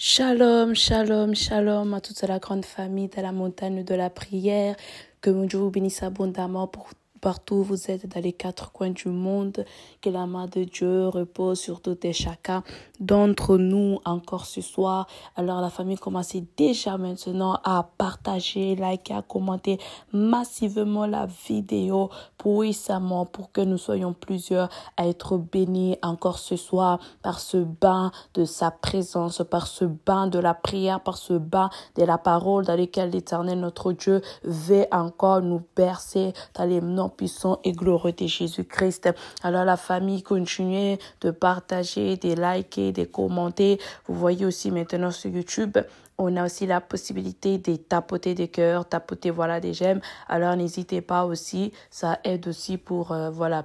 Shalom, shalom, shalom à toute la grande famille de la montagne de la prière. Que mon Dieu vous bénisse abondamment partout où vous êtes dans les quatre coins du monde. Que la main de Dieu repose sur tout et chacun d'entre nous encore ce soir. Alors la famille, commencez déjà maintenant à partager, liker, à commenter massivement la vidéo puissamment pour que nous soyons plusieurs à être bénis encore ce soir par ce bain de sa présence, par ce bain de la prière, par ce bain de la parole dans lequel l'Éternel notre Dieu veut encore nous bercer dans les noms puissants et glorieux de Jésus-Christ. Alors la famille, continuez de partager, de liker, de commenter. Vous voyez aussi maintenant sur YouTube, on a aussi la possibilité de tapoter des cœurs, tapoter des j'aime. Alors n'hésitez pas aussi, ça aide aussi pour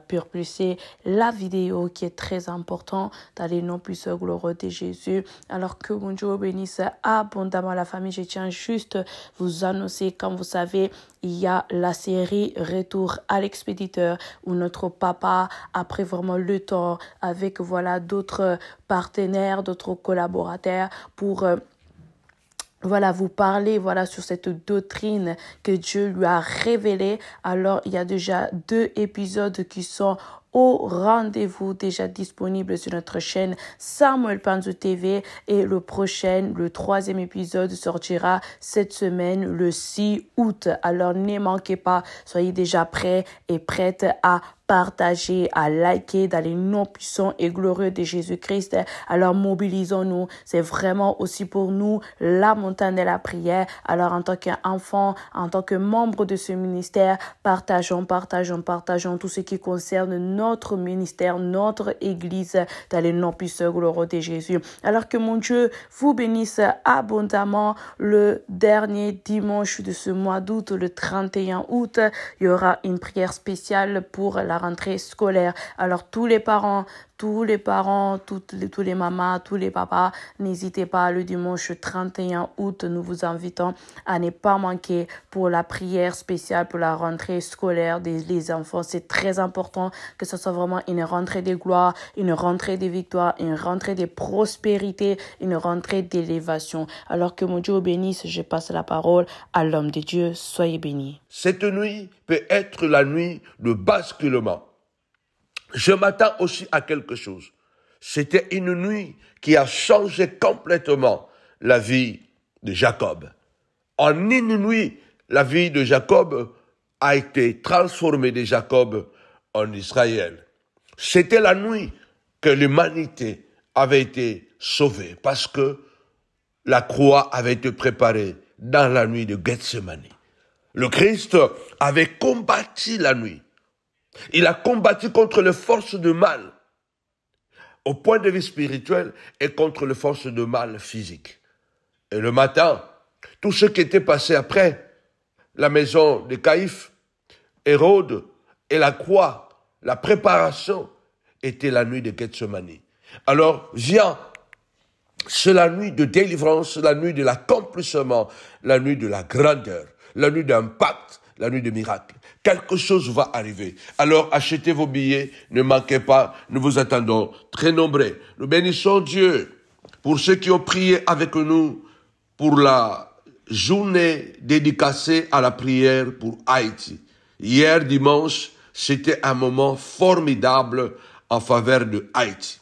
propulser la vidéo qui est très important dans les noms puissants glorieux de Jésus. Alors que mon Dieu bénisse abondamment la famille. Je tiens juste vous annoncer, comme vous savez, il y a la série Retour à l'expéditeur où notre papa a pris vraiment le temps avec d'autres partenaires, d'autres collaborateurs pour vous parler sur cette doctrine que Dieu lui a révélée. Alors, il y a déjà 2 épisodes qui sont au rendez-vous, déjà disponibles sur notre chaîne Samuel Panzo TV, et le 3e épisode sortira cette semaine, le 6 août. Alors, ne manquez pas, soyez déjà prêts et prêtes à partager, à liker dans les noms puissants et glorieux de Jésus-Christ. Alors mobilisons-nous, c'est vraiment aussi pour nous la montagne de la prière. Alors en tant qu'enfant, en tant que membre de ce ministère, partageons tout ce qui concerne notre ministère, notre église dans les noms puissants et glorieux de Jésus. Alors que mon Dieu vous bénisse abondamment. Le dernier dimanche de ce mois d'août, le 31 août, il y aura une prière spéciale pour la rentrée scolaire. Alors tous les parents, tous les mamans, tous les papas, n'hésitez pas, le dimanche 31 août, nous vous invitons à ne pas manquer pour la prière spéciale pour la rentrée scolaire des enfants. C'est très important que ce soit vraiment une rentrée de gloire, une rentrée de victoire, une rentrée de prospérité, une rentrée d'élévation. Alors que mon Dieu vous bénisse, je passe la parole à l'homme de Dieu. Soyez bénis. Cette nuit peut être la nuit de basculement. Je m'attends aussi à quelque chose. C'était une nuit qui a changé complètement la vie de Jacob. En une nuit, la vie de Jacob a été transformée de Jacob en Israël. C'était la nuit que l'humanité avait été sauvée parce que la croix avait été préparée dans la nuit de Gethsemane. Le Christ avait combattu la nuit. Il a combattu contre les forces de mal au point de vue spirituel et contre les forces de mal physique. Et le matin, tout ce qui était passé après, la maison de Caïphe, Hérode et la croix, la préparation, était la nuit de Gethsemane. Alors viens, c'est la nuit de délivrance, la nuit de l'accomplissement, la nuit de la grandeur, la nuit d'un pacte, la nuit de miracle. Quelque chose va arriver. Alors achetez vos billets, ne manquez pas, nous vous attendons très nombreux. Nous bénissons Dieu pour ceux qui ont prié avec nous pour la journée dédicacée à la prière pour Haïti. Hier dimanche, c'était un moment formidable en faveur de Haïti.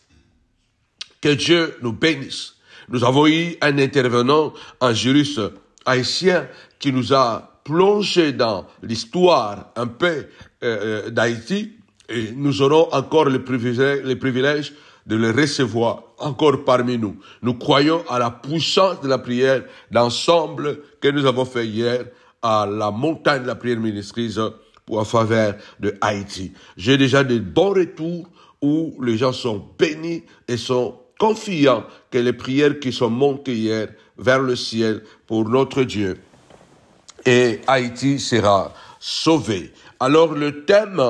Que Dieu nous bénisse. Nous avons eu un intervenant, un juriste haïtien, qui nous a plongé dans l'histoire un peu d'Haïti, et nous aurons encore le privilège de le recevoir encore parmi nous. Nous croyons à la puissance de la prière d'ensemble que nous avons fait hier à la montagne de la prière ministrise pour en faveur de Haïti. J'ai déjà de bons retours où les gens sont bénis et sont confiants que les prières qui sont montées hier vers le ciel pour notre Dieu, et Haïti sera sauvé. Alors le thème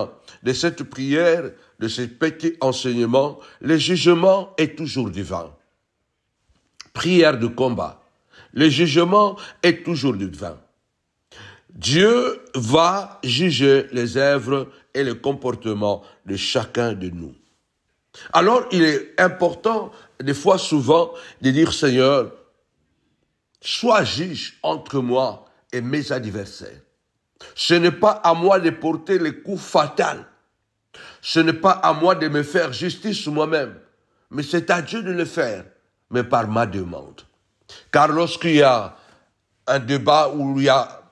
de cette prière, de ce petit enseignement, le jugement est toujours divin. Prière de combat. Le jugement est toujours divin. Dieu va juger les œuvres et le comportement de chacun de nous. Alors il est important, des fois souvent, de dire Seigneur, sois juge entre moi et mes adversaires. Ce n'est pas à moi de porter les coups fatals. Ce n'est pas à moi de me faire justice moi-même, mais c'est à Dieu de le faire, mais par ma demande. Car lorsqu'il y a un débat où il y a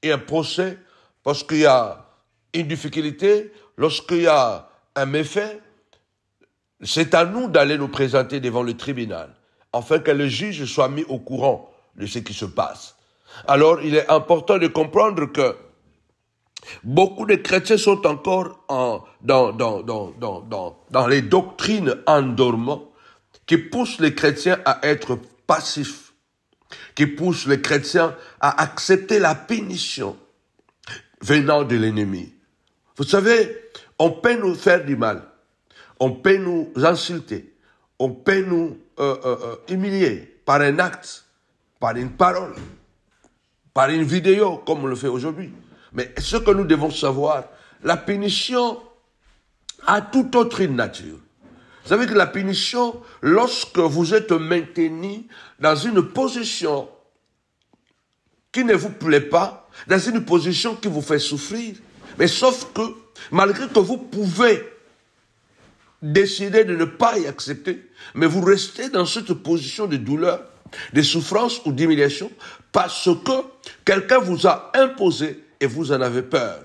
un procès, parce qu'il y a une difficulté, lorsqu'il y a un méfait, c'est à nous d'aller nous présenter devant le tribunal, afin que le juge soit mis au courant de ce qui se passe. Alors, il est important de comprendre que beaucoup de chrétiens sont encore dans les doctrines endormantes qui poussent les chrétiens à être passifs, qui poussent les chrétiens à accepter la punition venant de l'ennemi. Vous savez, on peut nous faire du mal, on peut nous insulter, on peut nous humilier par un acte, par une parole, par une vidéo, comme on le fait aujourd'hui. Mais ce que nous devons savoir, la punition a toute autre nature. Vous savez que la punition, lorsque vous êtes maintenu dans une position qui ne vous plaît pas, dans une position qui vous fait souffrir, mais sauf que, malgré que vous pouvez décider de ne pas y accepter, mais vous restez dans cette position de douleur, de souffrance ou d'humiliation, parce que quelqu'un vous a imposé et vous en avez peur.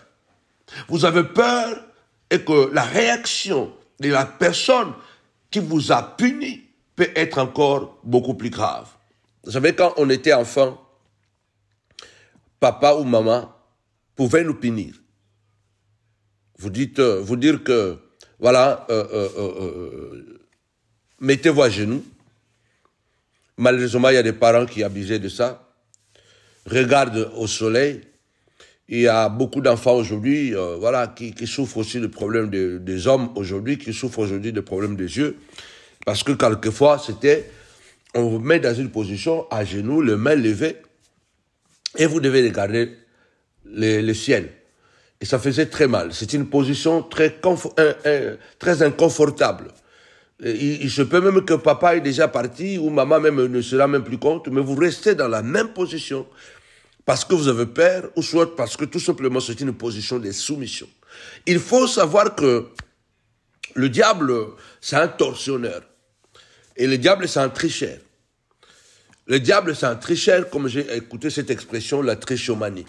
Vous avez peur et que la réaction de la personne qui vous a puni peut être encore beaucoup plus grave. Vous savez, quand on était enfant, papa ou maman pouvait nous punir. Vous dire que, voilà, mettez-vous à genoux. Malheureusement, il y a des parents qui abusaient de ça. Regarde au soleil. Il y a beaucoup d'enfants aujourd'hui, voilà, qui souffrent aussi de problèmes des hommes aujourd'hui, qui souffrent aujourd'hui de problèmes des yeux. Parce que quelquefois, on vous met dans une position à genoux, les mains levées, et vous devez regarder le ciel. Et ça faisait très mal. C'est une position très inconfortable. Il se peut même que papa est déjà parti, ou maman même ne se rend même plus compte, mais vous restez dans la même position parce que vous avez peur, ou soit parce que tout simplement c'est une position de soumission. Il faut savoir que le diable, c'est un tortionneur. Et le diable, c'est un tricheur. Le diable, c'est un tricheur, comme j'ai écouté cette expression, la trichomanie.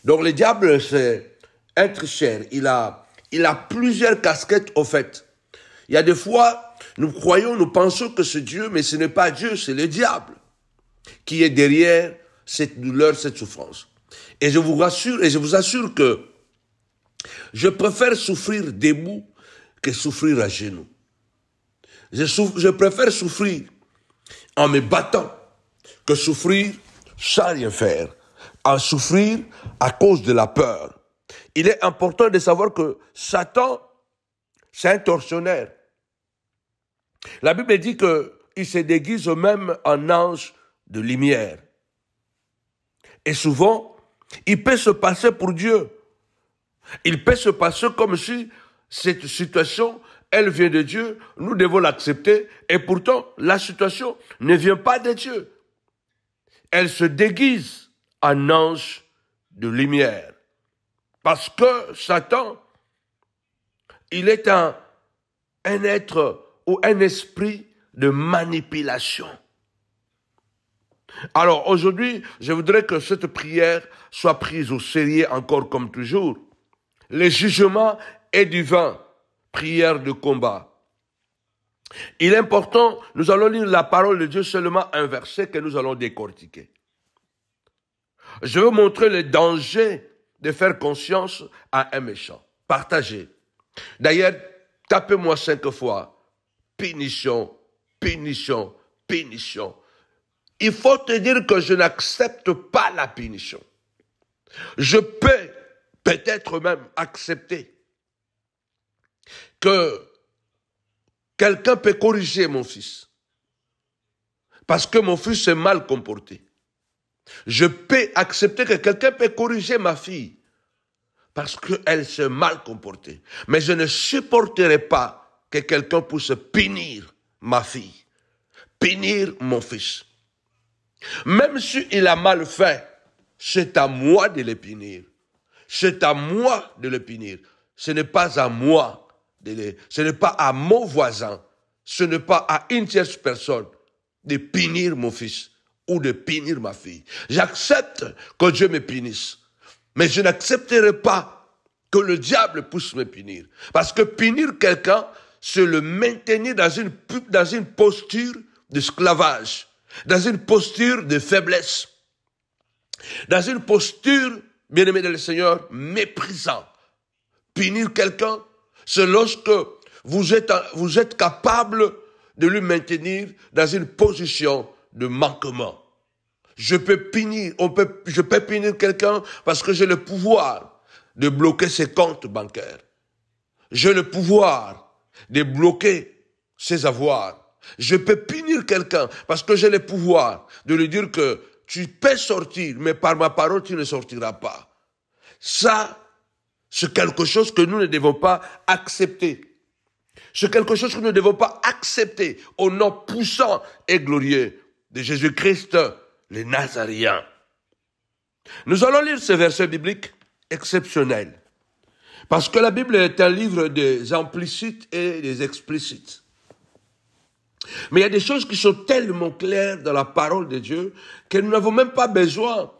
Donc le diable, c'est un tricheur. Il a plusieurs casquettes au fait. Il y a des fois, nous pensons que c'est Dieu, mais ce n'est pas Dieu, c'est le diable qui est derrière cette douleur, cette souffrance. Et je vous assure que je préfère souffrir debout que souffrir à genoux. Je préfère souffrir en me battant que souffrir sans rien faire, en souffrir à cause de la peur. Il est important de savoir que Satan, c'est un tortionnaire. La Bible dit qu'il se déguise même en ange de lumière. Et souvent, il peut se passer pour Dieu. Il peut se passer comme si cette situation, elle vient de Dieu, nous devons l'accepter, et pourtant, la situation ne vient pas de Dieu. Elle se déguise en ange de lumière. Parce que Satan, il est un être ou un esprit de manipulation. Alors aujourd'hui, je voudrais que cette prière soit prise au sérieux encore comme toujours. Le jugement est divin, prière de combat. Il est important, nous allons lire la parole de Dieu seulement un verset que nous allons décortiquer. Je veux montrer le danger de faire conscience à un méchant. Partagez. D'ailleurs, tapez-moi 5 fois. Punition, punition, punition. Il faut te dire que je n'accepte pas la punition. Je peux peut-être même accepter que quelqu'un peut corriger mon fils parce que mon fils s'est mal comporté. Je peux accepter que quelqu'un peut corriger ma fille parce qu'elle s'est mal comportée. Mais je ne supporterai pas que quelqu'un puisse punir ma fille, punir mon fils. Même s'il a mal fait, c'est à moi de le punir. C'est à moi de le punir. Ce n'est pas à moi, ce n'est pas à mon voisin, ce n'est pas à une tierce personne de punir mon fils ou de punir ma fille. J'accepte que Dieu me punisse, mais je n'accepterai pas que le diable puisse me punir. Parce que punir quelqu'un, c'est le maintenir dans une posture d'esclavage, dans une posture de faiblesse, dans une posture, bien-aimé dans le Seigneur, méprisant. Punir quelqu'un, c'est lorsque vous êtes capable de lui maintenir dans une position de manquement. Je peux punir quelqu'un parce que j'ai le pouvoir de bloquer ses comptes bancaires. J'ai le pouvoir de bloquer ses avoirs. Je peux punir quelqu'un parce que j'ai le pouvoir de lui dire que tu peux sortir, mais par ma parole, tu ne sortiras pas. Ça, c'est quelque chose que nous ne devons pas accepter. C'est quelque chose que nous ne devons pas accepter au nom puissant et glorieux de Jésus-Christ, le Nazaréen. Nous allons lire ce verset biblique exceptionnel. Parce que la Bible est un livre des implicites et des explicites. Mais il y a des choses qui sont tellement claires dans la parole de Dieu que nous n'avons même pas besoin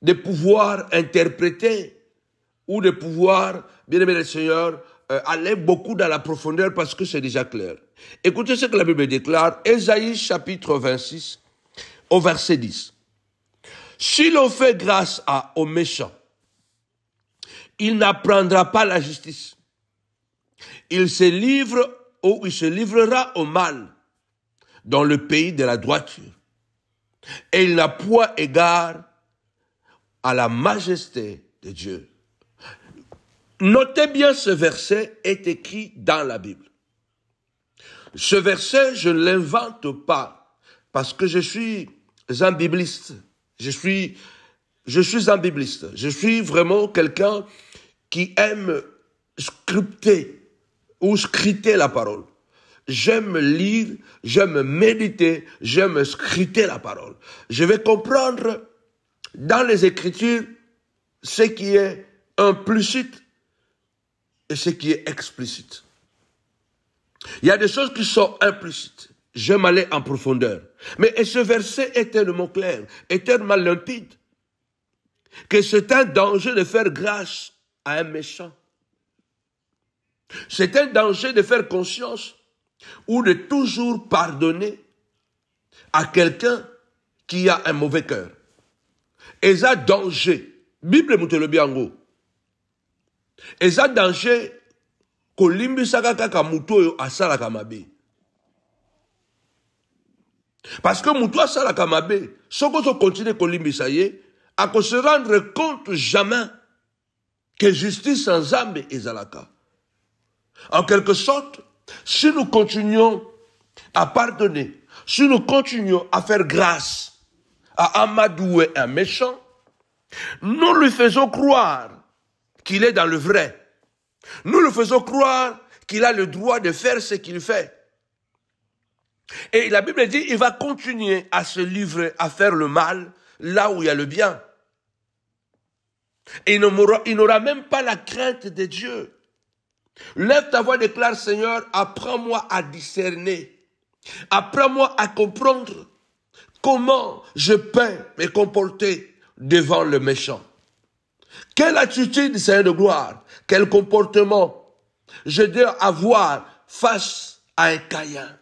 de pouvoir interpréter ou de pouvoir, bien-aimé le Seigneur, aller beaucoup dans la profondeur parce que c'est déjà clair. Écoutez ce que la Bible déclare, Ésaïe chapitre 26, au verset 10. Si l'on fait grâce aux méchants, il n'apprendra pas la justice. Il se livre ou il se livrera au mal dans le pays de la droiture. Et il n'a point égard à la majesté de Dieu. Notez bien, ce verset est écrit dans la Bible. Ce verset, je ne l'invente pas parce que je suis un bibliste. Je suis un bibliste. Je suis vraiment quelqu'un qui aime scripter ou scripter la parole. J'aime lire, j'aime méditer, j'aime scripter la parole. Je vais comprendre dans les Écritures ce qui est implicite et ce qui est explicite. Il y a des choses qui sont implicites. J'aime aller en profondeur. Mais ce verset est tellement clair, est tellement limpide, que c'est un danger de faire grâce à un méchant. C'est un danger de faire conscience ou de toujours pardonner à quelqu'un qui a un mauvais cœur. Et ça, danger. Bible mutelo biango. Et ça, danger, kolimbi sakaka kamuto asala kamabe. Parce que muto asala kamabe, soko so continue kolimbi saye, à se rendre compte jamais que justice sans âme est zalaka. En quelque sorte, si nous continuons à pardonner, si nous continuons à faire grâce à amadouer un méchant, nous lui faisons croire qu'il est dans le vrai. Nous lui faisons croire qu'il a le droit de faire ce qu'il fait. Et la Bible dit, il va continuer à se livrer, à faire le mal, là où il y a le bien. Et il n'aura même pas la crainte de Dieu. Lève ta voix, déclare, Seigneur, apprends-moi à discerner. Apprends-moi à comprendre comment je peux me comporter devant le méchant. Quelle attitude, Seigneur de gloire, quel comportement je dois avoir face à un Caïn.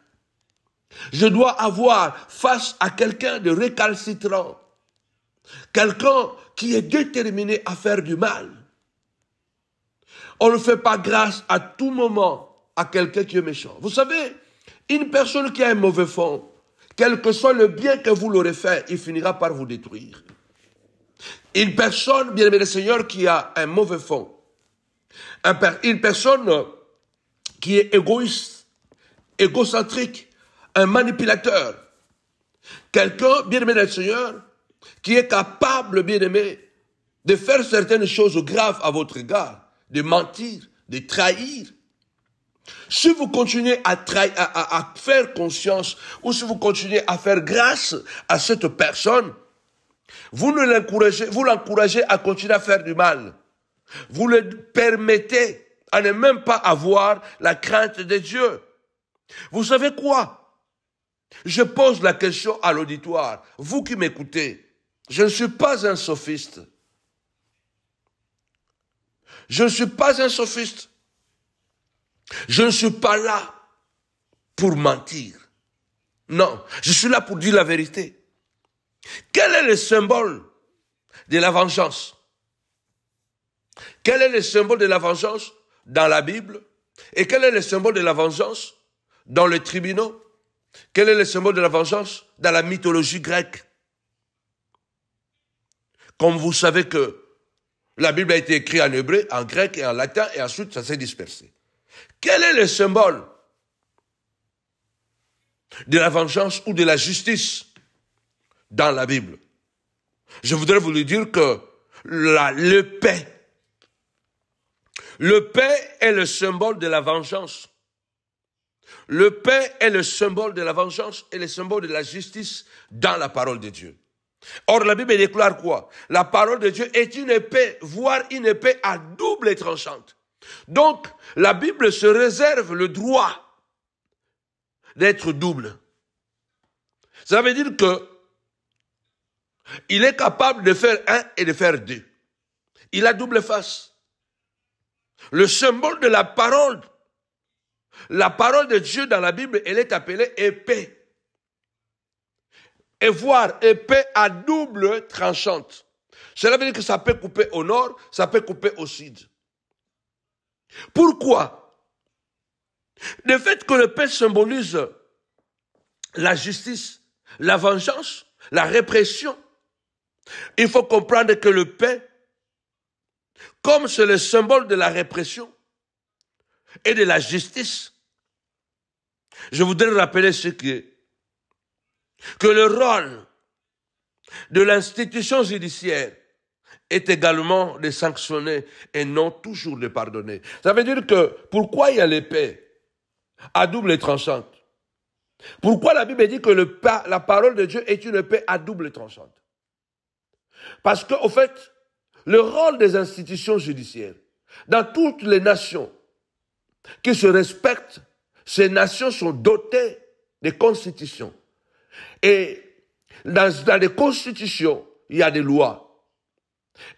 Je dois avoir face à quelqu'un de récalcitrant. Quelqu'un qui est déterminé à faire du mal. On ne fait pas grâce à tout moment à quelqu'un qui est méchant. Vous savez, une personne qui a un mauvais fond, quel que soit le bien que vous l'aurez fait, il finira par vous détruire. Une personne, bien aimé le Seigneur, qui a un mauvais fond, une personne qui est égoïste, égocentrique, un manipulateur, quelqu'un, bien aimé le Seigneur, qui est capable, bien aimé, de faire certaines choses graves à votre égard, de mentir, de trahir. Si vous continuez à faire conscience, ou si vous continuez à faire grâce à cette personne, vous l'encouragez à continuer à faire du mal. Vous le permettez à ne même pas avoir la crainte de Dieu. Vous savez quoi? Je pose la question à l'auditoire. Vous qui m'écoutez, je ne suis pas un sophiste. Je ne suis pas un sophiste. Je ne suis pas là pour mentir. Non, je suis là pour dire la vérité. Quel est le symbole de la vengeance? Quel est le symbole de la vengeance dans la Bible? Et quel est le symbole de la vengeance dans les tribunaux? Quel est le symbole de la vengeance dans la mythologie grecque? Comme vous savez que la Bible a été écrite en hébreu, en grec et en latin, et ensuite ça s'est dispersé. Quel est le symbole de la vengeance ou de la justice dans la Bible? Je voudrais vous le dire que l'épée est le symbole de la vengeance. L'épée est le symbole de la vengeance et le symbole de la justice dans la parole de Dieu. Or, la Bible déclare quoi? La parole de Dieu est une épée, voire une épée à double tranchante. Donc, la Bible se réserve le droit d'être double. Ça veut dire que il est capable de faire un et de faire deux. Il a double face. Le symbole de la parole de Dieu dans la Bible, elle est appelée épée. Et voir épée à double tranchante. Cela veut dire que ça peut couper au nord, ça peut couper au sud. Pourquoi? Le fait que l'épée symbolise la justice, la vengeance, la répression, il faut comprendre que l'épée, comme c'est le symbole de la répression et de la justice, je voudrais rappeler que le rôle de l'institution judiciaire est également de sanctionner et non toujours de pardonner. Ça veut dire que pourquoi il y a l'épée à double tranchante? Pourquoi la Bible dit que la parole de Dieu est une épée à double tranchante? Parce qu'au fait, le rôle des institutions judiciaires dans toutes les nations qui se respectent, ces nations sont dotées de constitutions. Et dans les constitutions, il y a des lois.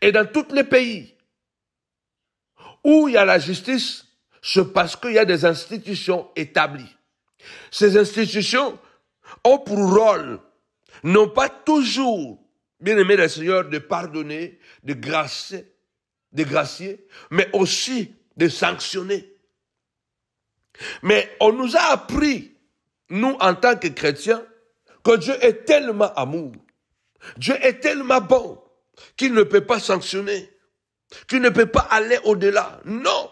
Et dans tous les pays où il y a la justice, c'est parce qu'il y a des institutions établies. Ces institutions ont pour rôle, non pas toujours, bien aimé le Seigneur, de pardonner, de gracier, mais aussi de sanctionner. Mais on nous a appris, nous en tant que chrétiens, que Dieu est tellement amour, Dieu est tellement bon, qu'il ne peut pas sanctionner, qu'il ne peut pas aller au-delà. Non,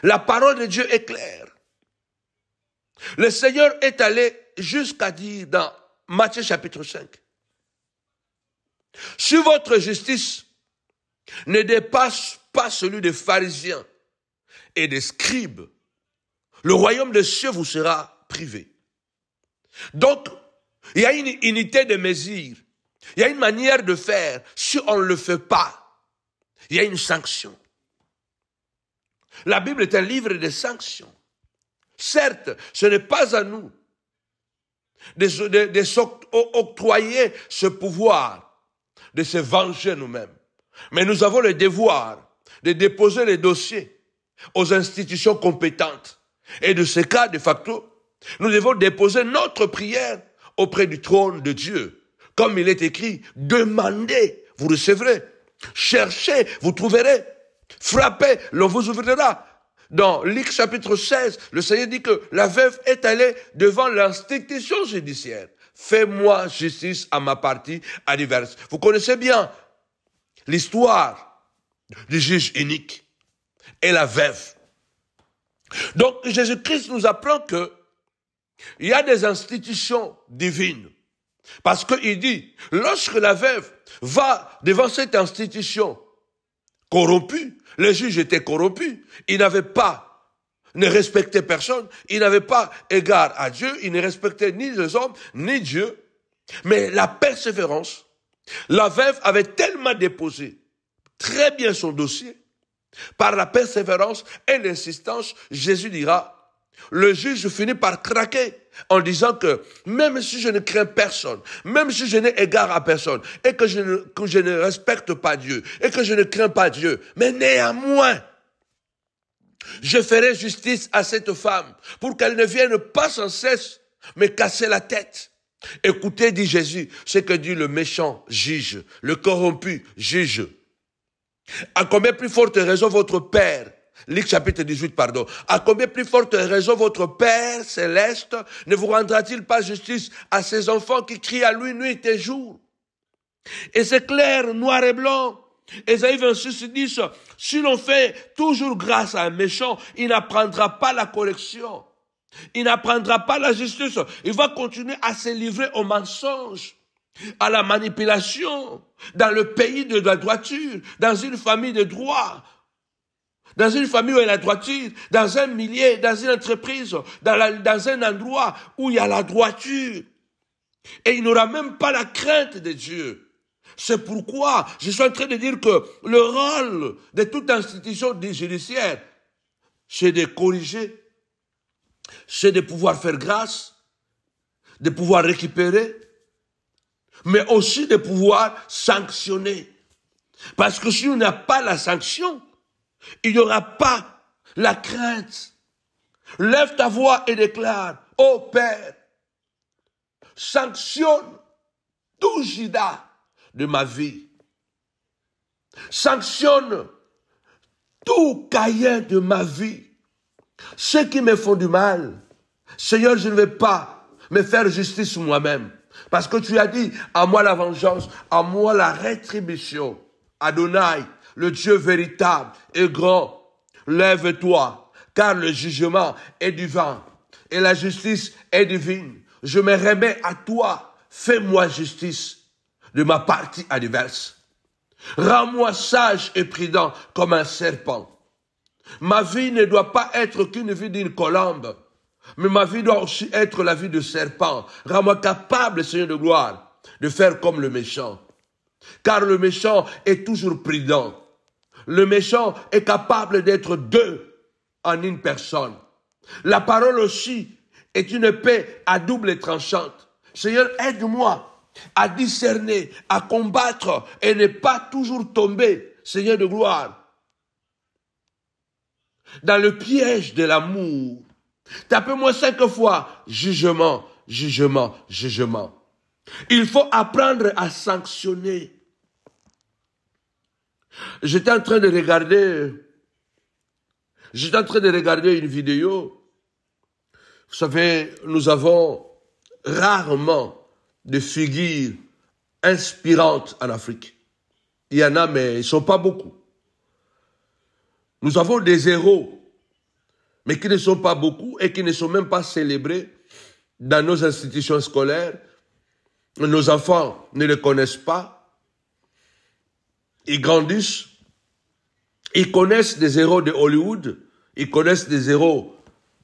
la parole de Dieu est claire. Le Seigneur est allé jusqu'à dire dans Matthieu chapitre 5, si votre justice ne dépasse pas celui des pharisiens et des scribes, le royaume des cieux vous sera privé. Donc, il y a une unité de mesure, il y a une manière de faire. Si on ne le fait pas, il y a une sanction. La Bible est un livre de sanctions. Certes, ce n'est pas à nous de s'octroyer ce pouvoir, de se venger nous-mêmes. Mais nous avons le devoir de déposer les dossiers aux institutions compétentes. Et de ce cas, de facto, nous devons déposer notre prière auprès du trône de Dieu. Comme il est écrit, demandez, vous recevrez. Cherchez, vous trouverez. Frappez, l'on vous ouvrira. Dans Luc chapitre 16, le Seigneur dit que la veuve est allée devant l'institution judiciaire. Fais-moi justice à ma partie adverse. Vous connaissez bien l'histoire du juge unique et la veuve. Donc Jésus-Christ nous apprend que il y a des institutions divines. Parce qu'il dit, lorsque la veuve va devant cette institution corrompue, le juge était corrompu, il n'avait pas ne respectait personne. Il n'avait pas égard à Dieu. Il ne respectait ni les hommes, ni Dieu. Mais la persévérance, la veuve avait tellement déposé très bien son dossier. Par la persévérance et l'insistance, Jésus dira, le juge finit par craquer en disant que même si je ne crains personne, même si je n'ai égard à personne et que je ne respecte pas Dieu et que je ne crains pas Dieu, mais néanmoins, je ferai justice à cette femme pour qu'elle ne vienne pas sans cesse me casser la tête. Écoutez, dit Jésus, ce que dit le méchant juge, le corrompu juge. À combien plus forte raison votre Père, Luc chapitre 18, pardon, à combien plus forte raison votre Père céleste ne vous rendra-t-il pas justice à ses enfants qui crient à lui nuit et jour? Et c'est clair, noir et blanc. Ésaïe 26 dit, si l'on fait toujours grâce à un méchant, il n'apprendra pas la correction. Il n'apprendra pas la justice. Il va continuer à se livrer au mensonge, à la manipulation, dans le pays de la droiture, dans une famille de droit, dans une famille où il y a la droiture, dans un milieu, dans une entreprise, dans un endroit où il y a la droiture. Et il n'aura même pas la crainte de Dieu. C'est pourquoi je suis en train de dire que le rôle de toute institution judiciaire, c'est de corriger, c'est de pouvoir faire grâce, de pouvoir récupérer, mais aussi de pouvoir sanctionner. Parce que si on n'a pas la sanction, il n'y aura pas la crainte. Lève ta voix et déclare, ô Père, sanctionne tout Judas de ma vie. Sanctionne tout Caïn de ma vie. Ceux qui me font du mal, Seigneur, je ne vais pas me faire justice moi-même. Parce que tu as dit, à moi la vengeance, à moi la rétribution. Adonai, le Dieu véritable et grand, lève-toi, car le jugement est divin et la justice est divine. Je me remets à toi, fais-moi justice de ma partie adverse. Rends-moi sage et prudent comme un serpent. Ma vie ne doit pas être qu'une vie d'une colombe, mais ma vie doit aussi être la vie de serpent. Rends-moi capable, Seigneur de gloire, de faire comme le méchant. Car le méchant est toujours prudent. Le méchant est capable d'être deux en une personne. La parole aussi est une épée à double tranchante. Seigneur, aide-moi à discerner, à combattre et ne pas toujours tomber, Seigneur de gloire, dans le piège de l'amour. Tapez-moi 5 fois, jugement, jugement, jugement. Il faut apprendre à sanctionner. J'étais en train de regarder une vidéo. Vous savez, nous avons rarement de figures inspirantes en Afrique. Il y en a, mais ils ne sont pas beaucoup. Nous avons des héros, mais qui ne sont pas beaucoup et qui ne sont même pas célébrés dans nos institutions scolaires. Nos enfants ne les connaissent pas. Ils grandissent. Ils connaissent des héros de Hollywood. Ils connaissent des héros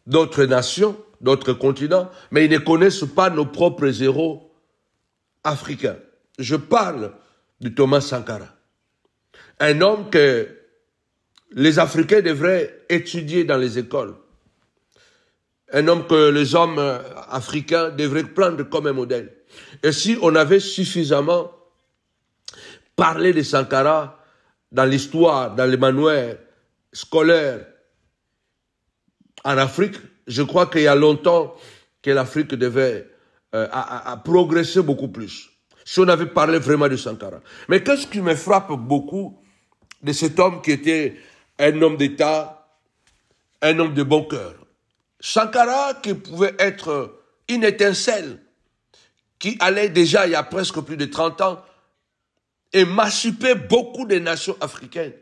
d'autres nations, d'autres continents, mais ils ne connaissent pas nos propres héros africains. Je parle de Thomas Sankara. Un homme que les Africains devraient étudier dans les écoles. Un homme que les hommes africains devraient prendre comme un modèle. Et si on avait suffisamment parlé de Sankara dans l'histoire, dans les manuels scolaires en Afrique, je crois qu'il y a longtemps que l'Afrique devait progresser beaucoup plus. Si on avait parlé vraiment de Sankara. Mais qu'est-ce qui me frappe beaucoup de cet homme qui était un homme d'État, un homme de bon cœur? Sankara, qui pouvait être une étincelle, qui allait déjà il y a presque plus de 30 ans, émanciper beaucoup de nations africaines,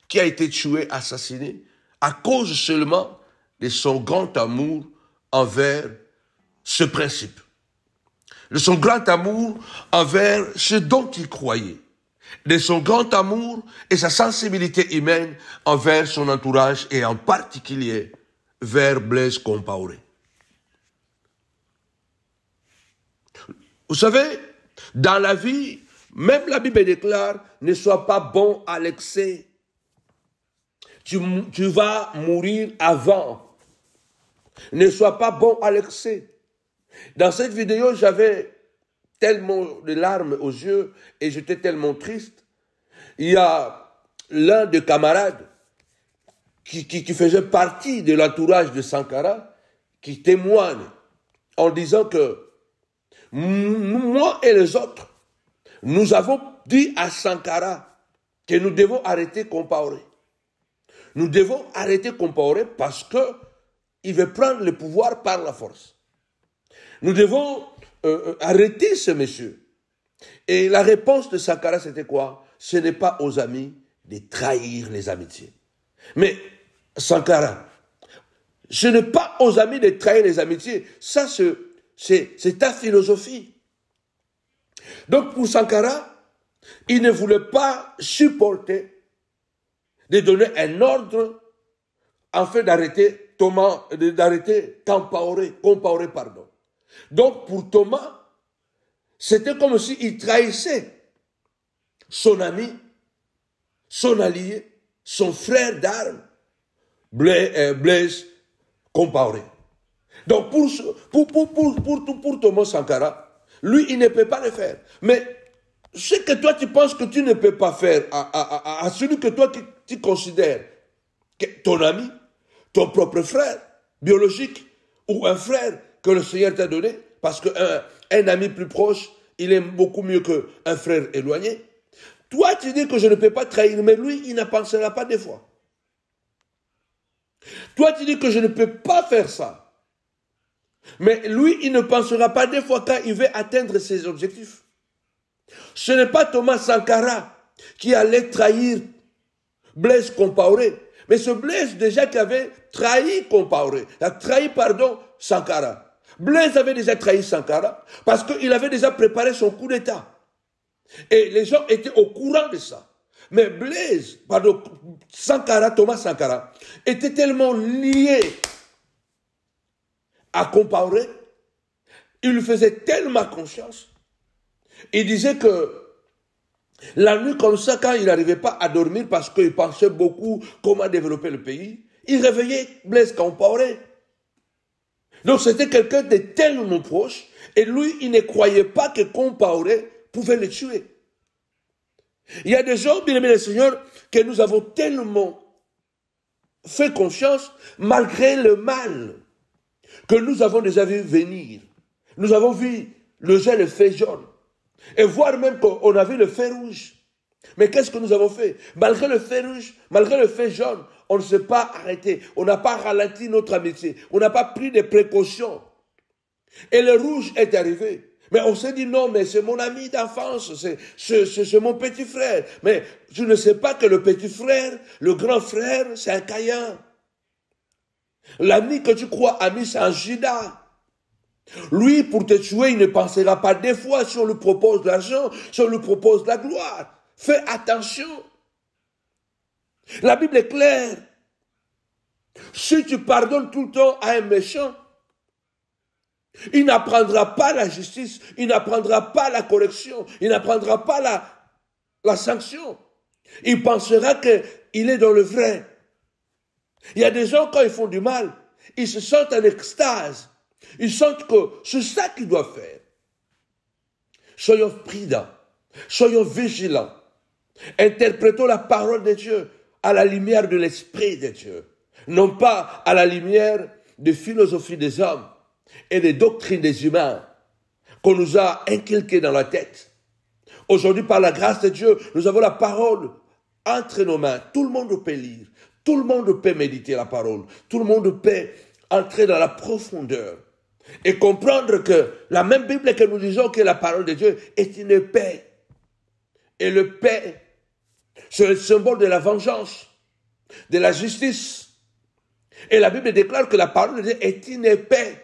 qui a été tué, assassiné, à cause seulement de son grand amour envers ce principe. De son grand amour envers ce dont il croyait. De son grand amour et sa sensibilité humaine envers son entourage et en particulier vers Blaise Compaoré. Vous savez, dans la vie, même la Bible déclare, ne sois pas bon à l'excès. Tu vas mourir avant. Ne sois pas bon à l'excès. Dans cette vidéo, j'avais tellement de larmes aux yeux et j'étais tellement triste. Il y a l'un des camarades qui faisait partie de l'entourage de Sankara qui témoigne en disant que moi et les autres, nous avons dit à Sankara que nous devons arrêter Compaoré. Nous devons arrêter Compaoré parce qu'il veut prendre le pouvoir par la force. Nous devons arrêter ce monsieur. Et la réponse de Sankara, c'était quoi? Ce n'est pas aux amis de trahir les amitiés. Mais Sankara, ce n'est pas aux amis de trahir les amitiés. Ça, c'est ta philosophie. Donc pour Sankara, il ne voulait pas supporter de donner un ordre afin d'arrêter Compaoré, pardon. Donc pour Thomas, c'était comme s'il trahissait son ami, son allié, son frère d'armes, Blaise Compaoré. Donc pour Thomas Sankara, lui, il ne peut pas le faire. Mais ce que toi tu penses que tu ne peux pas faire à celui que toi tu considères que ton ami, ton propre frère biologique ou un frère que le Seigneur t'a donné, parce qu'un ami plus proche, il est beaucoup mieux qu'un frère éloigné. Toi, tu dis que je ne peux pas trahir, mais lui, il ne pensera pas des fois. Toi, tu dis que je ne peux pas faire ça. Mais lui, il ne pensera pas des fois quand il veut atteindre ses objectifs. Ce n'est pas Thomas Sankara qui allait trahir Blaise Compaoré, mais ce Blaise déjà qui avait trahi Compaoré, Sankara. Blaise avait déjà trahi Sankara parce qu'il avait déjà préparé son coup d'État. Et les gens étaient au courant de ça. Mais Thomas Sankara, était tellement lié à Compaoré, il lui faisait tellement confiance. Il disait que la nuit comme ça, quand il n'arrivait pas à dormir parce qu'il pensait beaucoup comment développer le pays, il réveillait Blaise Compaoré. Donc c'était quelqu'un de tellement proche, et lui, il ne croyait pas que Compaoré pouvait le tuer. Il y a des gens, bien aimés le Seigneur, que nous avons tellement fait confiance, malgré le mal que nous avons déjà vu venir. Nous avons vu le feu jaune, et voire même qu'on a vu le feu rouge. Mais qu'est-ce que nous avons fait? Malgré le feu rouge, malgré le feu jaune, on ne s'est pas arrêté, on n'a pas ralenti notre amitié, on n'a pas pris des précautions. Et le rouge est arrivé. Mais on s'est dit non, mais c'est mon ami d'enfance, c'est mon petit frère. Mais tu ne sais pas que le petit frère, le grand frère, c'est un Caïn. L'ami que tu crois ami, c'est un Judas. Lui, pour te tuer, il ne pensera pas des fois si on lui propose de l'argent, si on lui propose de la gloire. Fais attention. La Bible est claire. Si tu pardonnes tout le temps à un méchant, il n'apprendra pas la justice, il n'apprendra pas la correction, il n'apprendra pas la sanction. Il pensera qu'il est dans le vrai. Il y a des gens, quand ils font du mal, ils se sentent en extase. Ils sentent que c'est ça qu'ils doivent faire. Soyons prudents, soyons vigilants. Interprétons la parole de Dieu à la lumière de l'Esprit de Dieu, non pas à la lumière des philosophies des hommes et des doctrines des humains qu'on nous a inculquées dans la tête. Aujourd'hui, par la grâce de Dieu, nous avons la parole entre nos mains. Tout le monde peut lire, tout le monde peut méditer la parole, tout le monde peut entrer dans la profondeur et comprendre que la même Bible que nous disons que la parole de Dieu est une paix. Et le paix, c'est le symbole de la vengeance, de la justice. Et la Bible déclare que la parole de Dieu est une paix.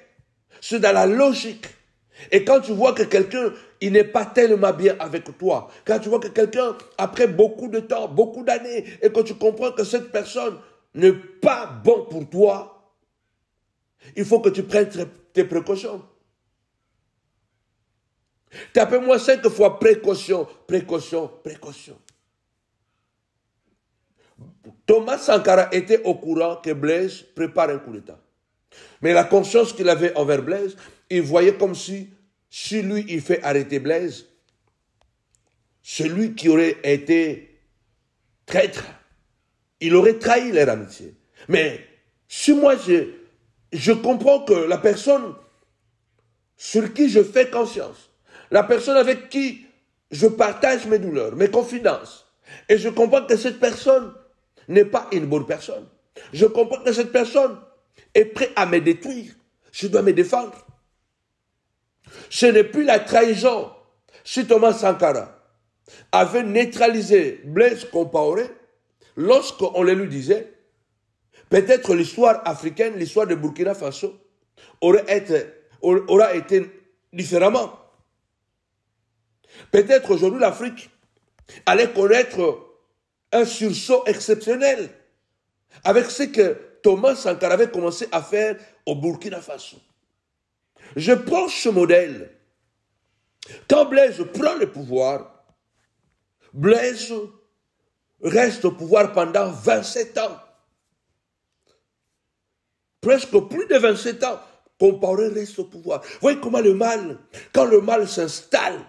C'est dans la logique. Et quand tu vois que quelqu'un, il n'est pas tellement bien avec toi, quand tu vois que quelqu'un, après beaucoup de temps, beaucoup d'années, et que tu comprends que cette personne n'est pas bon pour toi, il faut que tu prennes tes précautions. Tapez-moi 5 fois précaution, précaution, précaution. Thomas Sankara était au courant que Blaise prépare un coup d'État. Mais la conscience qu'il avait envers Blaise, il voyait comme si lui, il fait arrêter Blaise, celui qui aurait été traître, il aurait trahi leur amitié. Mais si moi, je comprends que la personne sur qui je fais conscience, la personne avec qui je partage mes douleurs, mes confidences, et je comprends que cette personne n'est pas une bonne personne. Je comprends que cette personne est prête à me détruire. Je dois me défendre. Ce n'est plus la trahison. Si Thomas Sankara avait neutralisé Blaise Compaoré, lorsqu'on le lui disait, peut-être l'histoire africaine, l'histoire de Burkina Faso, aura été différemment. Peut-être aujourd'hui l'Afrique allait connaître un sursaut exceptionnel avec ce que Thomas Sankara avait commencé à faire au Burkina Faso. Je prends ce modèle. Quand Blaise prend le pouvoir, Blaise reste au pouvoir pendant 27 ans. Presque plus de 27 ans, Compaoré reste au pouvoir. Vous voyez comment le mal, quand le mal s'installe,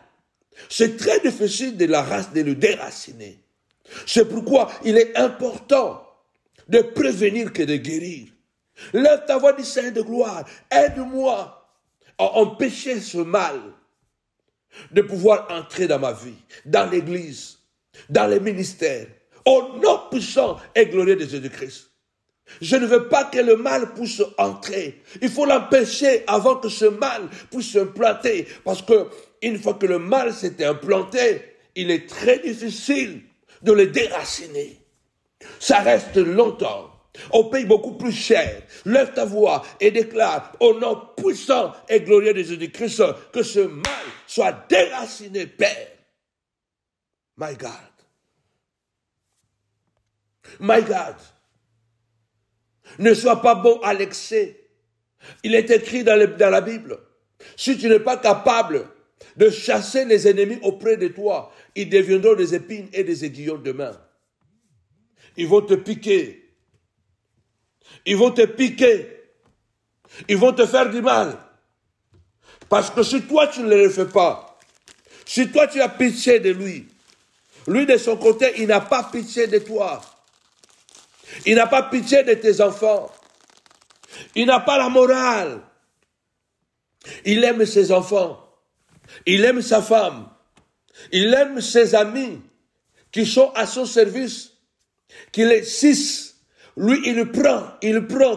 c'est très difficile de le déraciner. C'est pourquoi il est important de prévenir que de guérir. Lève ta voix, dit Seigneur de gloire, aide-moi à empêcher ce mal de pouvoir entrer dans ma vie, dans l'église, dans les ministères, au nom puissant et glorieux de Jésus-Christ. Je ne veux pas que le mal puisse entrer. Il faut l'empêcher avant que ce mal puisse s'implanter. Parce que une fois que le mal s'est implanté, il est très difficile de le déraciner. Ça reste longtemps. On paye beaucoup plus cher. Lève ta voix et déclare au nom puissant et glorieux de Jésus-Christ que ce mal soit déraciné, Père. My God. My God. Ne sois pas bon à l'excès. Il est écrit dans la Bible, si tu n'es pas capable de chasser les ennemis auprès de toi, ils deviendront des épines et des aiguillons de main. Ils vont te piquer. Ils vont te piquer. Ils vont te faire du mal. Parce que si toi tu ne le fais pas, si toi tu as pitié de lui, lui de son côté, il n'a pas pitié de toi. Il n'a pas pitié de tes enfants. Il n'a pas la morale. Il aime ses enfants. Il aime sa femme. Il aime ses amis qui sont à son service, qui les cissent. Lui, il prend.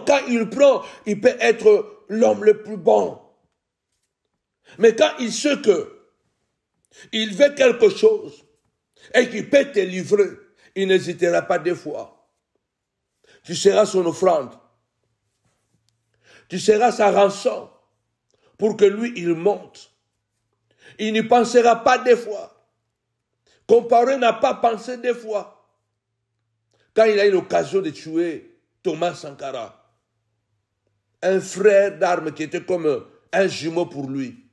Quand il prend, il peut être l'homme le plus bon. Mais quand il sait que il veut quelque chose et qu'il peut te livrer, il n'hésitera pas 2 fois. Tu seras son offrande. Tu seras sa rançon pour que lui, il monte. Il n'y pensera pas 2 fois. Compaoré n'a pas pensé 2 fois. Quand il a eu l'occasion de tuer Thomas Sankara, un frère d'armes qui était comme un jumeau pour lui.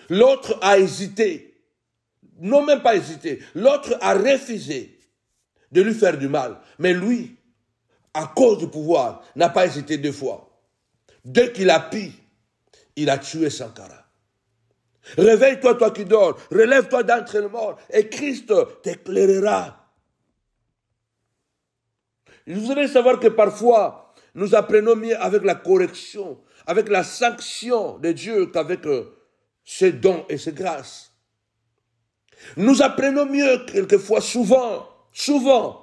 L'autre a hésité. Non, même pas hésité. L'autre a refusé de lui faire du mal. Mais lui, à cause du pouvoir, n'a pas hésité 2 fois. Dès qu'il a pris, il a tué Sankara. Réveille-toi, toi qui dors. Relève-toi d'entre les morts. Et Christ t'éclairera. Vous devez savoir que parfois, nous apprenons mieux avec la correction, avec la sanction de Dieu qu'avec ses dons et ses grâces. Nous apprenons mieux quelquefois, souvent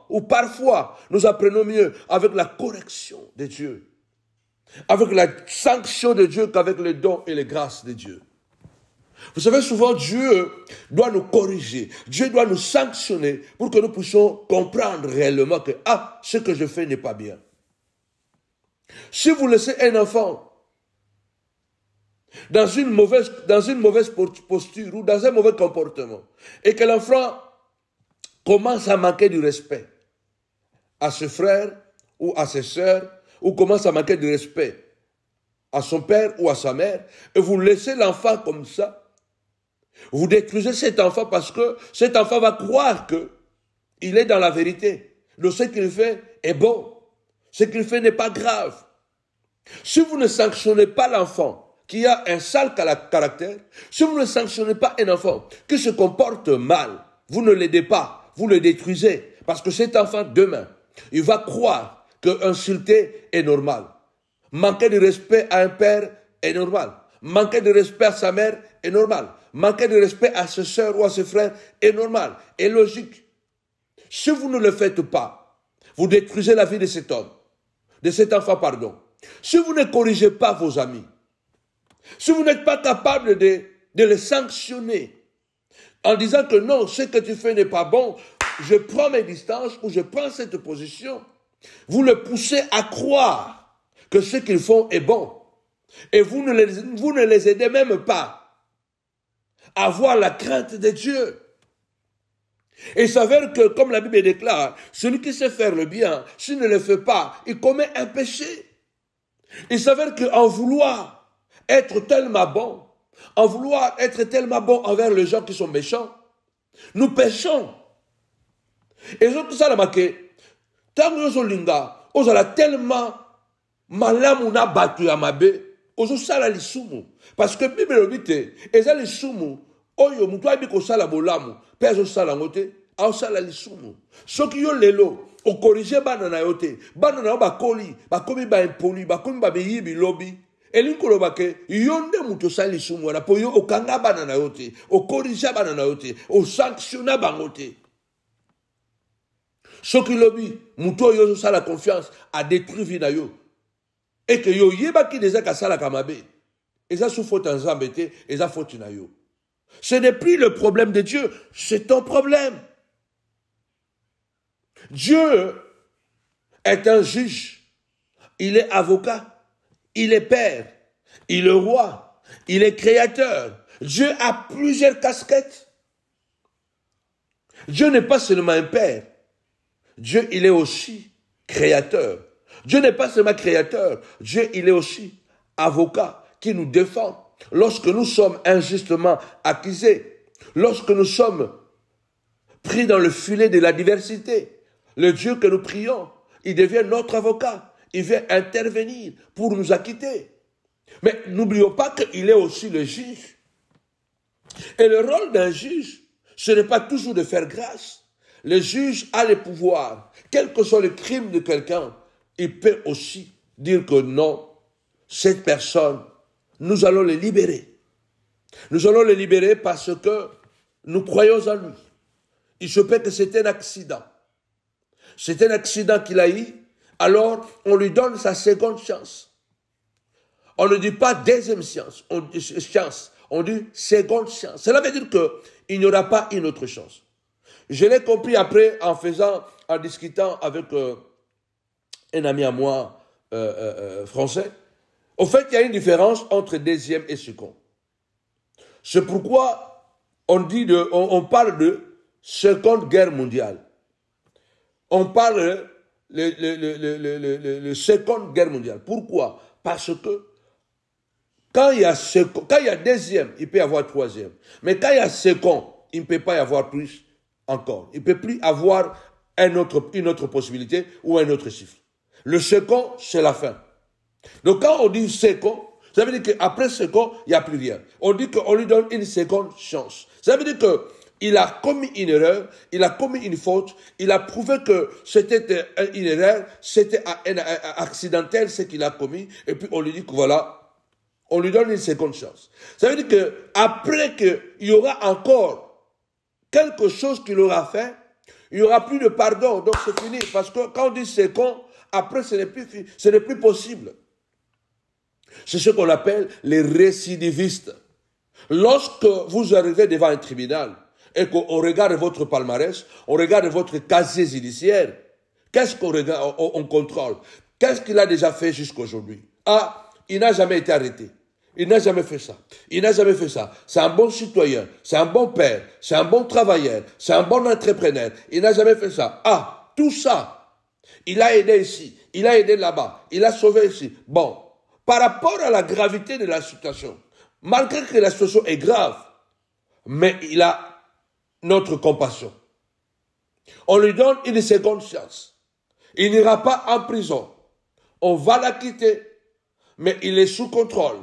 ou parfois, nous apprenons mieux avec la correction de Dieu, avec la sanction de Dieu qu'avec les dons et les grâces de Dieu. Vous savez, souvent, Dieu doit nous corriger, Dieu doit nous sanctionner pour que nous puissions comprendre réellement que, ce que je fais n'est pas bien. Si vous laissez un enfant dans une mauvaise posture ou dans un mauvais comportement, et que l'enfant commence à manquer du respect à ses frères ou à ses sœurs ou commence à manquer de respect à son père ou à sa mère, et vous laissez l'enfant comme ça, vous détruisez cet enfant parce que cet enfant va croire que il est dans la vérité. Donc ce qu'il fait est bon. Ce qu'il fait n'est pas grave. Si vous ne sanctionnez pas l'enfant qui a un sale caractère, si vous ne sanctionnez pas un enfant qui se comporte mal, vous ne l'aidez pas, vous le détruisez. Parce que cet enfant, demain, il va croire que insulter est normal. Manquer de respect à un père est normal. Manquer de respect à sa mère est normal. Manquer de respect à ses soeurs ou à ses frères est normal, est logique. Si vous ne le faites pas, vous détruisez la vie de cet homme, de cet enfant, pardon. Si vous ne corrigez pas vos amis, si vous n'êtes pas capable de les sanctionner en disant que non, ce que tu fais n'est pas bon, je prends mes distances ou je prends cette position, vous le poussez à croire que ce qu'ils font est bon. Et vous ne les aidez même pas à avoir la crainte de Dieu. Et il s'avère que, comme la Bible déclare, celui qui sait faire le bien, s'il ne le fait pas, il commet un péché. Il s'avère qu'en vouloir être tellement bon, en vouloir être tellement bon envers les gens qui sont méchants, nous péchons. Et c'est tout ça, la marqué. Tant que nous linga, on a tellement malamu na batu ya mabe, ozo sala lisumu. Parce que Bible obite, eza lisumu, oyo mutu abi ko sala bolamu, pe ozo sala ngote, a sala lisumu. Soki yo lelo, o corriger banana yote, banana yo bakoli, bakomi ba impoli, bakomi ba beyibi lobi. Elinko lobake, yonde mutu sala lisumu, wana po yo okanga banana yote, o corriger banana yote, o sanctionna bangote. Soki lobi, mutu yo ozo sala confiance, a détruit vida yo. Et que yo yebaki déjà kasala kamabe. Et ça sous faute en zambete, et ça faute na yo. Ce n'est plus le problème de Dieu, c'est ton problème. Dieu est un juge, il est avocat, il est père, il est roi, il est créateur. Dieu a plusieurs casquettes. Dieu n'est pas seulement un père, Dieu il est aussi créateur. Dieu n'est pas seulement créateur, Dieu il est aussi avocat qui nous défend lorsque nous sommes injustement accusés, lorsque nous sommes pris dans le filet de la diversité. Le Dieu que nous prions, il devient notre avocat, il vient intervenir pour nous acquitter. Mais n'oublions pas qu'il est aussi le juge. Et le rôle d'un juge, ce n'est pas toujours de faire grâce. Le juge a le pouvoir, quel que soit le crime de quelqu'un, il peut aussi dire que non, cette personne, nous allons le libérer. Nous allons le libérer parce que nous croyons en lui. Il se peut que c'est un accident. C'est un accident qu'il a eu, alors on lui donne sa seconde chance. On ne dit pas deuxième chance, on dit seconde chance. Cela veut dire qu'il n'y aura pas une autre chance. Je l'ai compris après en discutant avec un ami à moi français. Au fait, il y a une différence entre deuxième et second. C'est pourquoi on parle de Seconde Guerre mondiale. On parle de Seconde Guerre mondiale. Pourquoi? Parce que quand il y a deuxième, il peut y avoir troisième. Mais quand il y a second, il ne peut pas y avoir plus encore. Il ne peut plus avoir une autre possibilité ou un autre chiffre. Le second, c'est la fin. Donc quand on dit second, ça veut dire qu'après second, il n'y a plus rien. On dit qu'on lui donne une seconde chance. Ça veut dire qu'il a commis une erreur, il a commis une faute, il a prouvé que c'était une erreur, c'était accidentel ce qu'il a commis, et puis on lui dit que voilà, on lui donne une seconde chance. Ça veut dire qu'après qu'il y aura encore quelque chose qu'il aura fait, il n'y aura plus de pardon, donc c'est fini. Parce que quand on dit second, après ce n'est plus possible. C'est ce qu'on appelle les récidivistes. Lorsque vous arrivez devant un tribunal et qu'on regarde votre palmarès, on regarde votre casier judiciaire, qu'est-ce qu'on regarde, on contrôle? Qu'est-ce qu'il a déjà fait jusqu'aujourd'hui? Ah, il n'a jamais été arrêté. Il n'a jamais fait ça. Il n'a jamais fait ça. C'est un bon citoyen, c'est un bon père, c'est un bon travailleur, c'est un bon entrepreneur. Il n'a jamais fait ça. Ah, tout ça, Il a aidé ici, il a aidé là-bas, il a sauvé ici. Bon, par rapport à la gravité de la situation, malgré que la situation est grave, mais il a notre compassion. On lui donne une seconde chance. Il n'ira pas en prison. On va la quitter, mais il est sous contrôle.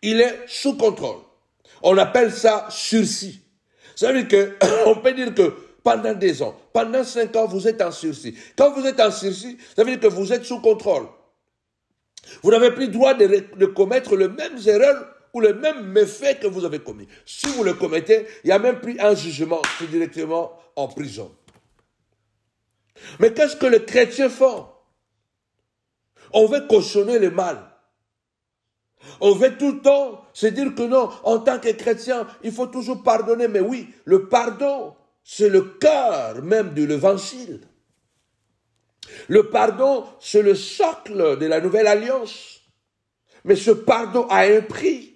Il est sous contrôle. On appelle ça sursis. Ça veut dire qu'on peut dire que pendant 2 ans, pendant 5 ans, vous êtes en sursis. Quand vous êtes en sursis, ça veut dire que vous êtes sous contrôle. Vous n'avez plus le droit de commettre les mêmes erreurs ou les mêmes méfaits que vous avez commis. Si vous le commettez, il n'y a même plus un jugement, c'est directement en prison. Mais qu'est-ce que les chrétiens font? On veut cautionner le mal. On veut tout le temps se dire que non, en tant que chrétien, il faut toujours pardonner. Mais oui, le pardon, c'est le cœur même de l'évangile. Le pardon, c'est le socle de la nouvelle alliance. Mais ce pardon a un prix.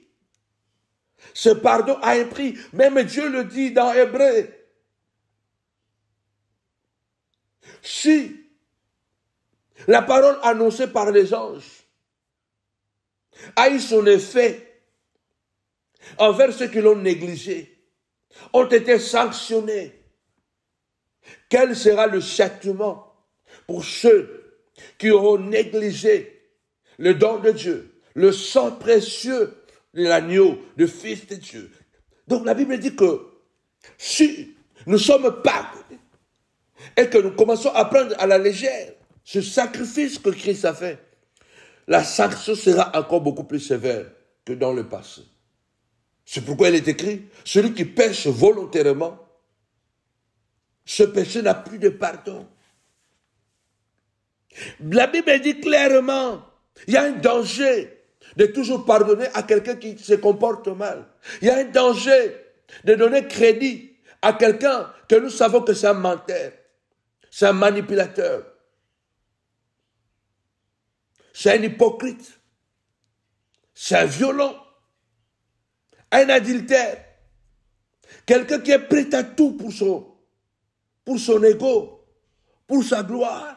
Ce pardon a un prix. Même Dieu le dit dans Hébreu. Si la parole annoncée par les anges a eu son effet envers ceux qui l'ont négligé, ont été sanctionnés, quel sera le châtiment pour ceux qui auront négligé le don de Dieu, le sang précieux de l'agneau, le Fils de Dieu? Donc la Bible dit que si nous sommes pardonnés et que nous commençons à prendre à la légère ce sacrifice que Christ a fait, la sanction sera encore beaucoup plus sévère que dans le passé. C'est pourquoi il est écrit, celui qui pêche volontairement, ce péché n'a plus de pardon. La Bible dit clairement, il y a un danger de toujours pardonner à quelqu'un qui se comporte mal. Il y a un danger de donner crédit à quelqu'un que nous savons que c'est un menteur, c'est un manipulateur, c'est un hypocrite, c'est un violent, un adultère, quelqu'un qui est prêt à tout pour son ego, pour sa gloire.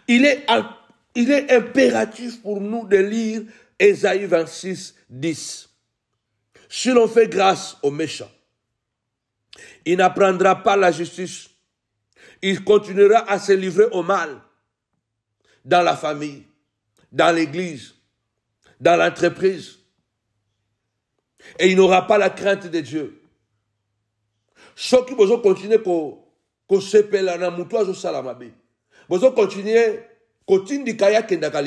Il est impératif pour nous de lire Ésaïe 26, 10. Si l'on fait grâce au méchant, il n'apprendra pas la justice. Il continuera à se livrer au mal dans la famille, dans l'église, dans l'entreprise. Et il n'aura pas la crainte de Dieu. Ceux qui vont continuer à s'épeler dans le salamabe. Vous continuez à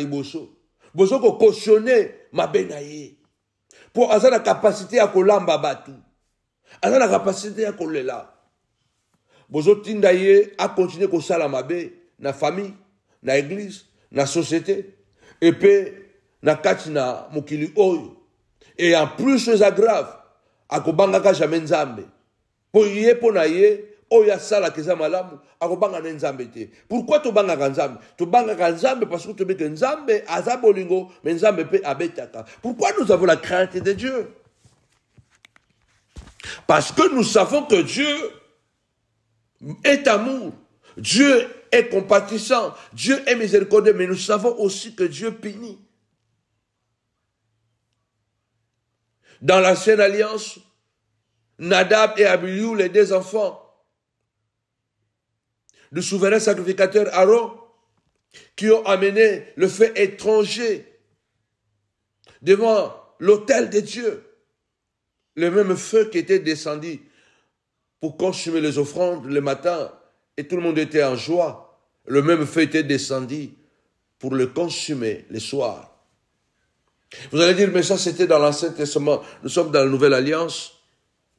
vous cautionner ma benaye. Pour avoir la capacité à kolamba batu. Avoir la capacité à kolela. Vous tindaye à continuer à salamabe na famille, na église, na société. Et puis, na katina mukili oyo. Et en plus, chose grave, à kobanga jamais nzambe. Pour yé, pour naye, oya sala keza malamu, à kobanga nzambe te. Pourquoi tu banga nzambe? Tu banga nzambe parce que tu veux que nzambe azabolingo, mais nzambe pe abetaka. Pourquoi nous avons la crainte de Dieu? Parce que nous savons que Dieu est amour. Dieu est compatissant. Dieu est miséricordieux, mais nous savons aussi que Dieu punit. Dans l'ancienne alliance, Nadab et Abihu, les 2 enfants du souverain sacrificateur Aaron, qui ont amené le feu étranger devant l'autel de Dieu, le même feu qui était descendu pour consumer les offrandes le matin, et tout le monde était en joie. Le même feu était descendu pour le consumer le soir. Vous allez dire, mais ça c'était dans l'Ancien Testament. Nous sommes dans la Nouvelle Alliance.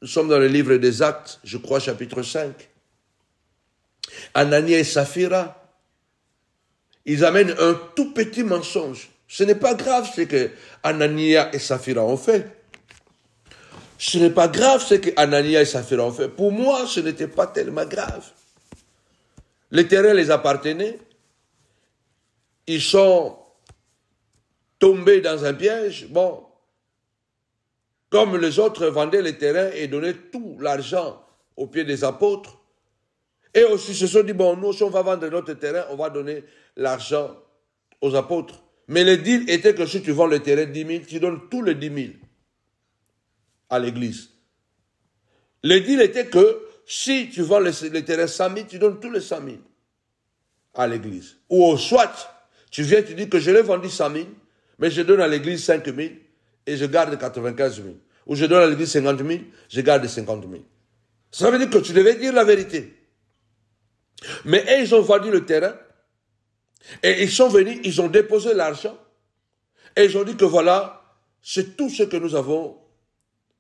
Nous sommes dans le livre des Actes, je crois, chapitre 5. Anania et Saphira, ils amènent un tout petit mensonge. Ce n'est pas grave ce que Anania et Saphira ont fait. Ce n'est pas grave ce que Anania et Saphira ont fait. Pour moi, ce n'était pas tellement grave. Les terrains les appartenaient. Ils sont tombés dans un piège. Bon, comme les autres vendaient les terrains et donnaient tout l'argent aux pieds des apôtres, Et aussi se sont dit, bon, nous, si on va vendre notre terrain, on va donner l'argent aux apôtres. Mais le deal était que si tu vends le terrain 10 000, tu donnes tous les 10 000 à l'église. Le deal était que si tu vends le terrain 100 000, tu donnes tous les 100 000 à l'église. Ou soit, tu viens, tu dis que je l'ai vendu 100 000, mais je donne à l'église 5 000 et je garde 95 000. Ou je donne à l'église 50 000, je garde 50 000. Ça veut dire que tu devais dire la vérité. Mais eux, ils ont vendu le terrain et ils sont venus, ils ont déposé l'argent et ils ont dit que voilà, c'est tout ce que nous avons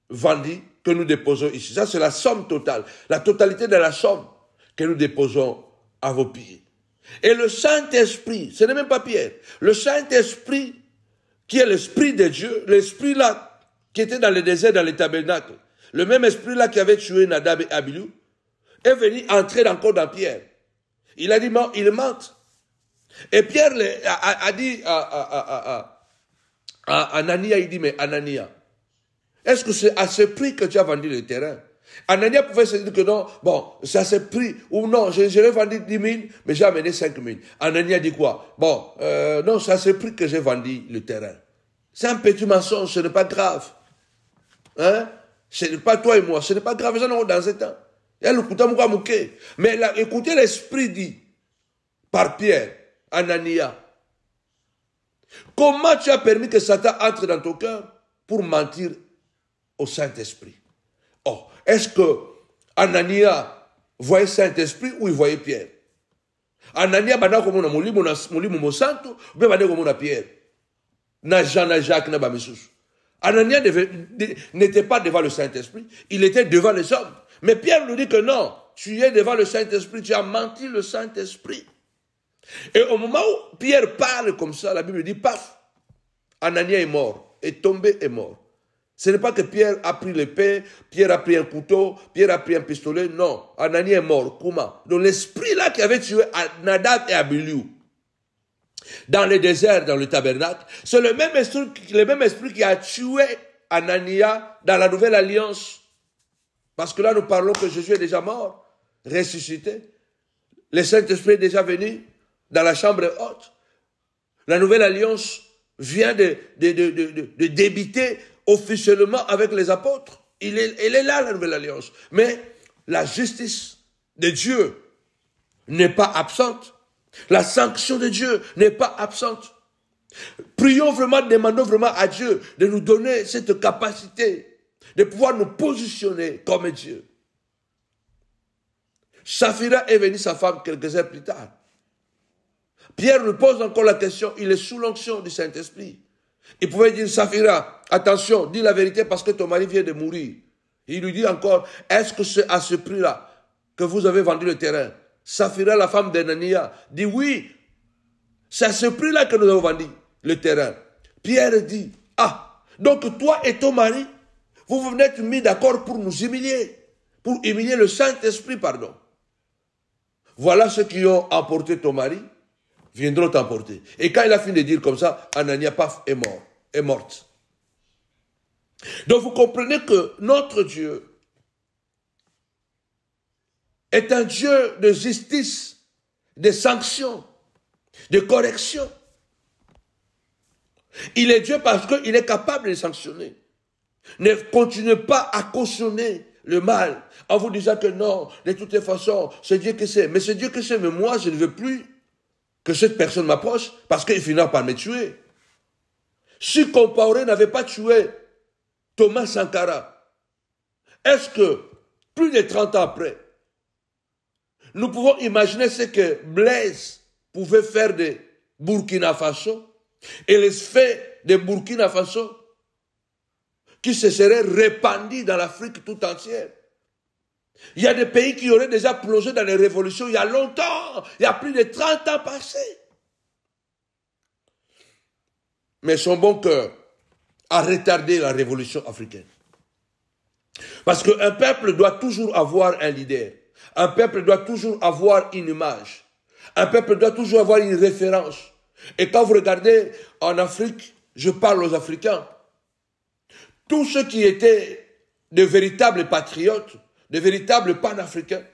vendu, que nous déposons ici. Ça, c'est la somme totale, la totalité de la somme que nous déposons à vos pieds. Et le Saint-Esprit, ce n'est même pas Pierre, le Saint-Esprit, qui est l'Esprit de Dieu, l'Esprit là, qui était dans le désert, dans les tabernacles, le même Esprit là qui avait tué Nadab et Abihu, est venu entrer encore dans Pierre. Il a dit, non, il mente. Et Pierre a dit à Anania, il dit, mais Anania, est-ce que c'est à ce prix que tu as vendu le terrain? Anania pouvait se dire que non, bon, c'est à ce prix, ou non, je l'ai vendu 10 000, mais j'ai amené 5 000. Anania dit quoi? Bon, non, c'est à ce prix que j'ai vendu le terrain. C'est un petit mensonge, ce n'est pas grave. Hein? Ce n'est pas toi et moi, ce n'est pas grave, dans un temps. Mais là, écoutez l'Esprit dit par Pierre, Anania, comment tu as permis que Satan entre dans ton cœur pour mentir au Saint-Esprit? Oh, est-ce que Anania voyait Saint-Esprit ou il voyait Pierre? Anania bana comme on a molimo santo, bien bana comme on a Pierre. Na Jean, na Jacques, na Bamissus. Anania n'était pas devant le Saint-Esprit, il était devant les hommes. Mais Pierre nous dit que non, tu es devant le Saint-Esprit, tu as menti le Saint-Esprit. Et au moment où Pierre parle comme ça, la Bible dit, paf, Anania est mort, est tombé, est mort. Ce n'est pas que Pierre a pris l'épée, Pierre a pris un couteau, Pierre a pris un pistolet, non. Anania est mort. Comment? Donc l'esprit là qui avait tué Nadab et Abihu dans le désert, dans le tabernacle, c'est le même esprit qui a tué Anania dans la nouvelle alliance. Parce que là, nous parlons que Jésus est déjà mort, ressuscité. Le Saint-Esprit est déjà venu dans la chambre haute. La nouvelle alliance vient de débiter officiellement avec les apôtres. Elle est là, la nouvelle alliance. Mais la justice de Dieu n'est pas absente. La sanction de Dieu n'est pas absente. Prions vraiment, demandons vraiment à Dieu de nous donner cette capacité de pouvoir nous positionner comme Dieu. Saphira est venue sa femme quelques heures plus tard. Pierre nous pose encore la question, il est sous l'onction du Saint-Esprit. Il pouvait dire, Saphira, attention, dis la vérité parce que ton mari vient de mourir. Il lui dit encore, est-ce que c'est à ce prix-là que vous avez vendu le terrain? Saphira, la femme d'Anania, dit oui, c'est à ce prix-là que nous avons vendu le terrain. Pierre dit, ah, donc toi et ton mari, vous venez être mis d'accord pour nous humilier, pour humilier le Saint-Esprit, pardon. Voilà ceux qui ont emporté ton mari, viendront t'emporter. Et quand il a fini de dire comme ça, Anania, paf, est morte. Donc vous comprenez que notre Dieu est un Dieu de justice, de sanctions, de correction. Il est Dieu parce qu'il est capable de sanctionner. Ne continuez pas à cautionner le mal en vous disant que non, de toutes les façons, c'est Dieu qui sait. Mais c'est Dieu qui sait, mais moi, je ne veux plus que cette personne m'approche parce qu'il finira par me tuer. Si Compaoré n'avait pas tué Thomas Sankara, est-ce que, plus de 30 ans après, nous pouvons imaginer ce que Blaise pouvait faire de Burkina Faso et les faits de Burkina Faso qui se seraient répandus dans l'Afrique tout entière. Il y a des pays qui auraient déjà plongé dans les révolutions il y a longtemps, il y a plus de 30 ans passés. Mais son bon cœur a retardé la révolution africaine. Parce qu'un peuple doit toujours avoir un leader. Un peuple doit toujours avoir une image. Un peuple doit toujours avoir une référence. Et quand vous regardez en Afrique, je parle aux Africains, tous ceux qui étaient de véritables patriotes, de véritables panafricains,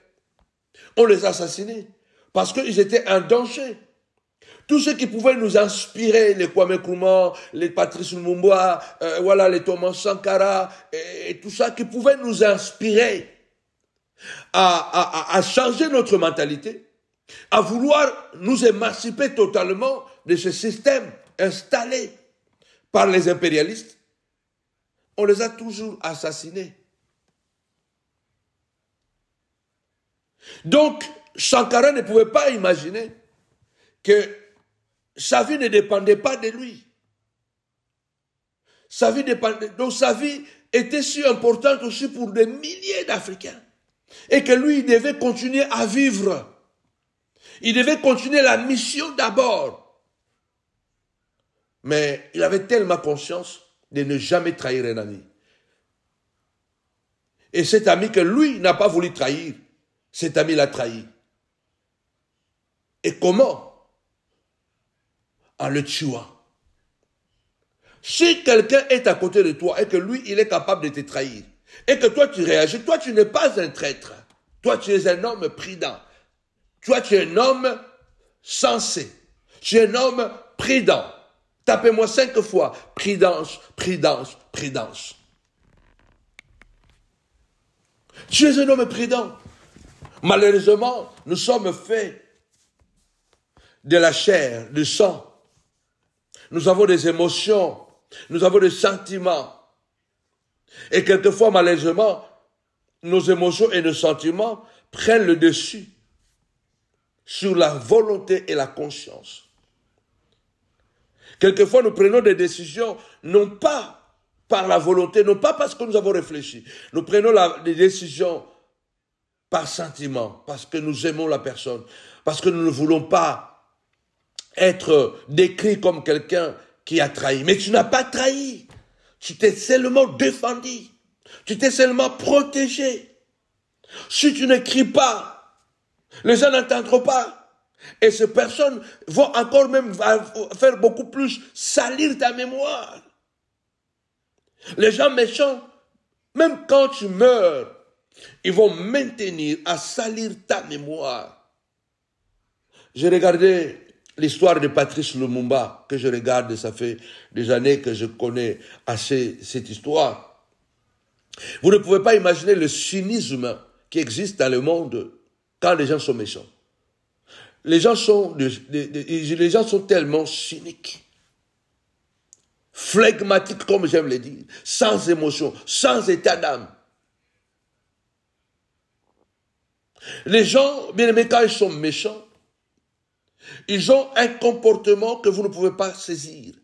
On les a assassinés parce qu'ils étaient un danger. Tous ceux qui pouvaient nous inspirer, les Kwame Nkrumah, les Patrice Lumumba, voilà, les Thomas Sankara, et tout ça, qui pouvaient nous inspirer à changer notre mentalité, à vouloir nous émanciper totalement de ce système installé par les impérialistes. On les a toujours assassinés. Donc, Sankara ne pouvait pas imaginer que sa vie ne dépendait pas de lui. Sa vie dépendait, donc sa vie était si importante aussi pour des milliers d'Africains. Et que lui, il devait continuer à vivre. Il devait continuer la mission d'abord. Mais il avait tellement conscience de ne jamais trahir un ami. Et cet ami que lui n'a pas voulu trahir, cet ami l'a trahi. Et comment? En le tuant. Si quelqu'un est à côté de toi et que lui, il est capable de te trahir, et que toi, tu réagis, toi, tu n'es pas un traître. Toi, tu es un homme prudent. Toi, tu es un homme sensé. Tu es un homme prudent. Tapez-moi 5 fois. Prudence, prudence, prudence. Tu es un homme prudent. Malheureusement, nous sommes faits de la chair, du sang. Nous avons des émotions, nous avons des sentiments. Et quelquefois, malheureusement, nos émotions et nos sentiments prennent le dessus sur la volonté et la conscience. Quelquefois, nous prenons des décisions, non pas par la volonté, non pas parce que nous avons réfléchi. Nous prenons des décisions par sentiment, parce que nous aimons la personne, parce que nous ne voulons pas être décrit comme quelqu'un qui a trahi. Mais tu n'as pas trahi. Tu t'es seulement défendu. Tu t'es seulement protégé. Si tu ne cries pas, les gens n'entendront pas. Et ces personnes vont encore même faire beaucoup plus salir ta mémoire. Les gens méchants, même quand tu meurs, ils vont maintenir à salir ta mémoire. J'ai regardé l'histoire de Patrice Lumumba, que je regarde, ça fait des années que je connais assez cette histoire. Vous ne pouvez pas imaginer le cynisme qui existe dans le monde quand les gens sont méchants. Les gens sont tellement cyniques, flegmatiques, comme j'aime le dire, sans émotion, sans état d'âme. Les gens, bien aimés, quand ils sont méchants, ils ont un comportement que vous ne pouvez pas saisir.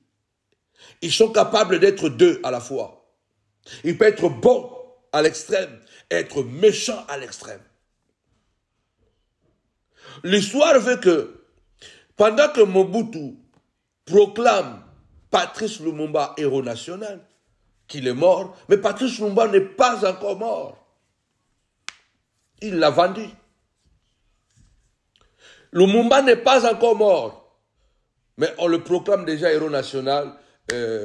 Ils sont capables d'être deux à la fois. Il peut être bon à l'extrême et être méchant à l'extrême. L'histoire veut que, pendant que Mobutu proclame Patrice Lumumba héros national, qu'il est mort, mais Patrice Lumumba n'est pas encore mort. Il l'a vendu. Lumumba n'est pas encore mort, mais on le proclame déjà héros national,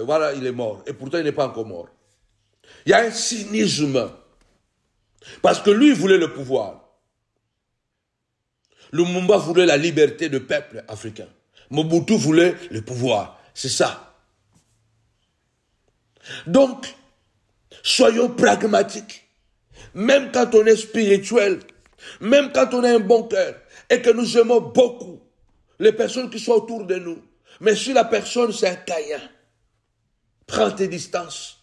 voilà, il est mort, et pourtant il n'est pas encore mort. Il y a un cynisme, parce que lui voulait le pouvoir. Lumumba voulait la liberté du peuple africain. Mobutu voulait le pouvoir, c'est ça. Donc, soyons pragmatiques, même quand on est spirituel, même quand on a un bon cœur, et que nous aimons beaucoup les personnes qui sont autour de nous. Mais si la personne c'est un caïn, prends tes distances.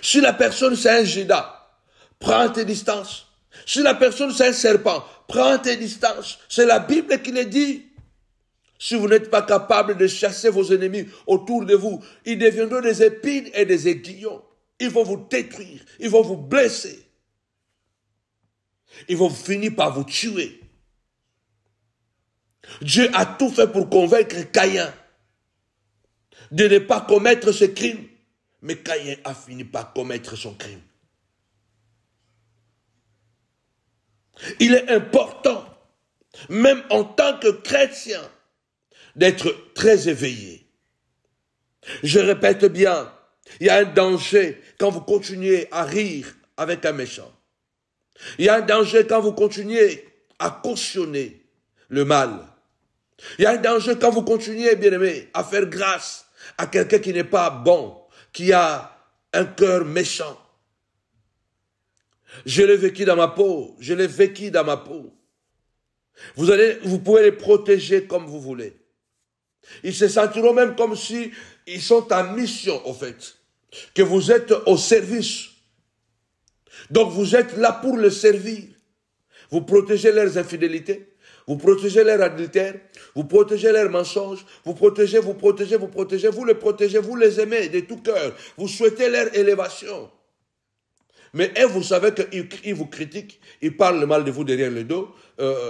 Si la personne c'est un Judas, prends tes distances. Si la personne c'est un serpent, prends tes distances. C'est la Bible qui le dit. Si vous n'êtes pas capable de chasser vos ennemis autour de vous, ils deviendront des épines et des aiguillons. Ils vont vous détruire, ils vont vous blesser. Ils vont finir par vous tuer. Dieu a tout fait pour convaincre Caïn de ne pas commettre ce crime. Mais Caïn a fini par commettre son crime. Il est important, même en tant que chrétien, d'être très éveillé. Je répète bien, il y a un danger quand vous continuez à rire avec un méchant. Il y a un danger quand vous continuez à cautionner le mal. Il y a un danger quand vous continuez, bien-aimés, à faire grâce à quelqu'un qui n'est pas bon, qui a un cœur méchant. Je l'ai vécu dans ma peau. Je l'ai vécu dans ma peau. Vous pouvez les protéger comme vous voulez. Ils se sentiront même comme si ils sont en mission, au fait. Que vous êtes au service. Donc vous êtes là pour le servir. Vous protégez leurs infidélités. Vous protégez leurs adultères. Vous protégez leurs mensonges. Vous protégez. Vous les protégez, vous les aimez de tout cœur. Vous souhaitez leur élévation. Mais vous savez qu'ils vous critiquent, ils parlent mal de vous derrière le dos,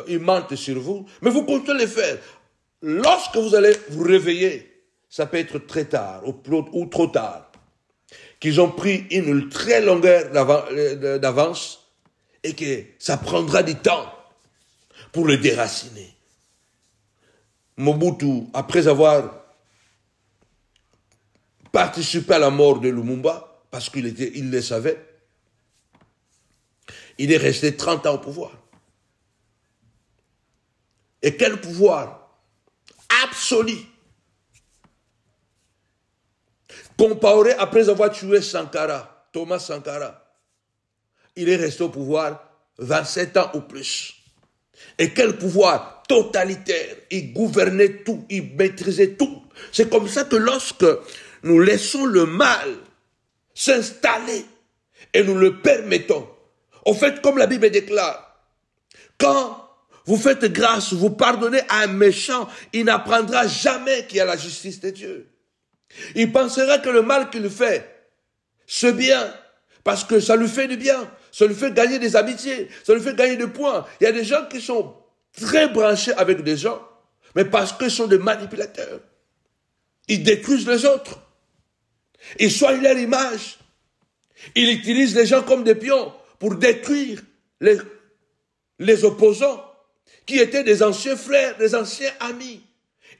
ils mentent sur vous, mais vous continuez de les faire. Lorsque vous allez vous réveiller, ça peut être très tard ou trop tard, qu'ils ont pris une très longueur d'avance et que ça prendra du temps pour le déraciner. Mobutu, après avoir participé à la mort de Lumumba, parce qu'il le savait, il est resté 30 ans au pouvoir. Et quel pouvoir absolu. Compaoré, après avoir tué Sankara, Thomas Sankara, il est resté au pouvoir 27 ans ou plus. Et quel pouvoir totalitaire. Il gouvernait tout, il maîtrisait tout. C'est comme ça que lorsque nous laissons le mal s'installer et nous le permettons, en fait, comme la Bible déclare, quand vous faites grâce, vous pardonnez à un méchant, il n'apprendra jamais qu'il y a la justice de Dieu. Il pensera que le mal qu'il fait, c'est bien, parce que ça lui fait du bien, ça lui fait gagner des amitiés, ça lui fait gagner des points. Il y a des gens qui sont très branchés avec des gens, mais parce qu'ils sont des manipulateurs. Ils détruisent les autres. Ils soignent leur image. Ils utilisent les gens comme des pions pour détruire les opposants qui étaient des anciens frères, des anciens amis.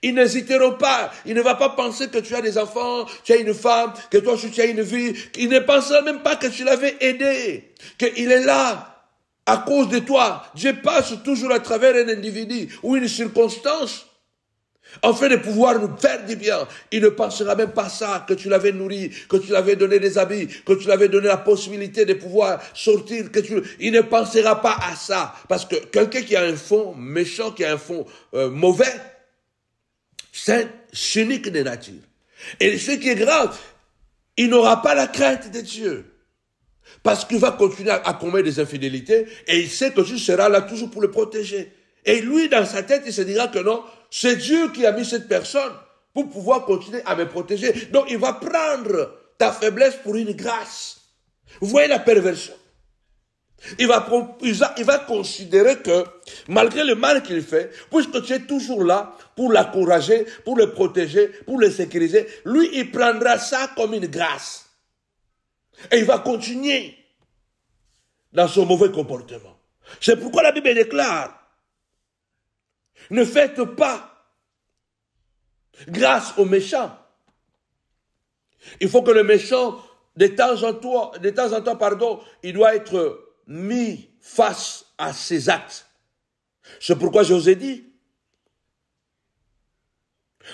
Ils n'hésiteront pas. Il ne va pas penser que tu as des enfants, tu as une femme, que toi tu as une vie. Il ne pensera même pas que tu l'avais aidé, qu'il est là à cause de toi. Dieu passe toujours à travers un individu ou une circonstance afin de pouvoir nous faire du bien. Il ne pensera même pas ça, que tu l'avais nourri, que tu l'avais donné des habits, que tu l'avais donné la possibilité de pouvoir sortir. Il ne pensera pas à ça. Parce que quelqu'un qui a un fond méchant, qui a un fond mauvais, c'est cynique de nature. Et ce qui est grave, il n'aura pas la crainte de Dieu. Parce qu'il va continuer à commettre des infidélités et il sait que tu seras là toujours pour le protéger. Et lui, dans sa tête, il se dira que non, c'est Dieu qui a mis cette personne pour pouvoir continuer à me protéger. Donc, il va prendre ta faiblesse pour une grâce. Vous voyez la perversion? Il va considérer que, malgré le mal qu'il fait, puisque tu es toujours là pour l'encourager, pour le protéger, pour le sécuriser, lui, il prendra ça comme une grâce. Et il va continuer dans son mauvais comportement. C'est pourquoi la Bible déclare, ne faites pas grâce aux méchants. Il faut que le méchant, de temps en temps, il doit être mis face à ses actes. C'est pourquoi je vous ai dit,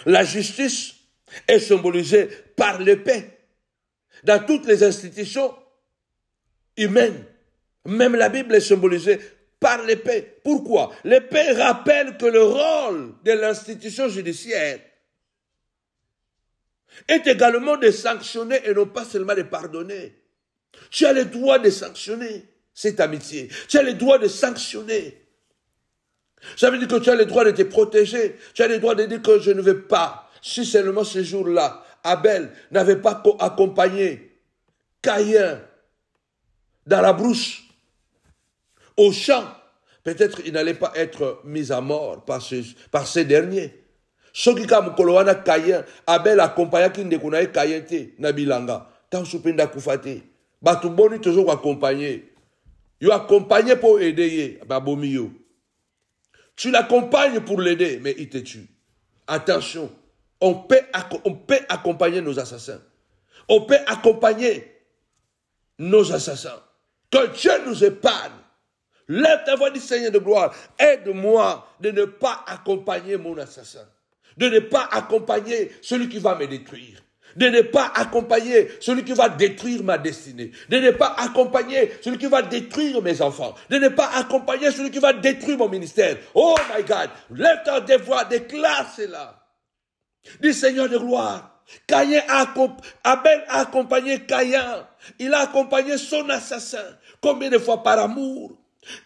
la justice est symbolisée par l'épée. Dans toutes les institutions humaines, même la Bible est symbolisée par l'épée. Pourquoi? L'épée rappelle que le rôle de l'institution judiciaire est également de sanctionner et non pas seulement de pardonner. Tu as le droit de sanctionner cette amitié. Tu as le droit de sanctionner. Ça veut dire que tu as le droit de te protéger. Tu as le droit de dire que je ne vais pas. Si seulement ce jour-là, Abel n'avait pas accompagné Caïn dans la brousse, au champ, peut-être il n'allait pas être mis à mort par ces derniers. Ce qui a mukolowana Caïn, Abel accompagna qui ne connaît Caïn te nabilanga. Tant soupenda kufate. Batumboni toujours accompagné. Il accompagné pour aider babomiyo. Tu l'accompagnes pour l'aider, mais il te tue. Attention, on peut accompagner nos assassins. On peut accompagner nos assassins. Que Dieu nous épargne Lève ta voix, dis Seigneur de gloire, aide-moi de ne pas accompagner mon assassin, de ne pas accompagner celui qui va me détruire, de ne pas accompagner celui qui va détruire ma destinée, de ne pas accompagner celui qui va détruire mes enfants, de ne pas accompagner celui qui va détruire mon ministère. Oh my God, lève ta voix, déclare cela. Dis Seigneur de gloire, Abel a accompagné Caïn, il a accompagné son assassin. Combien de fois par amour,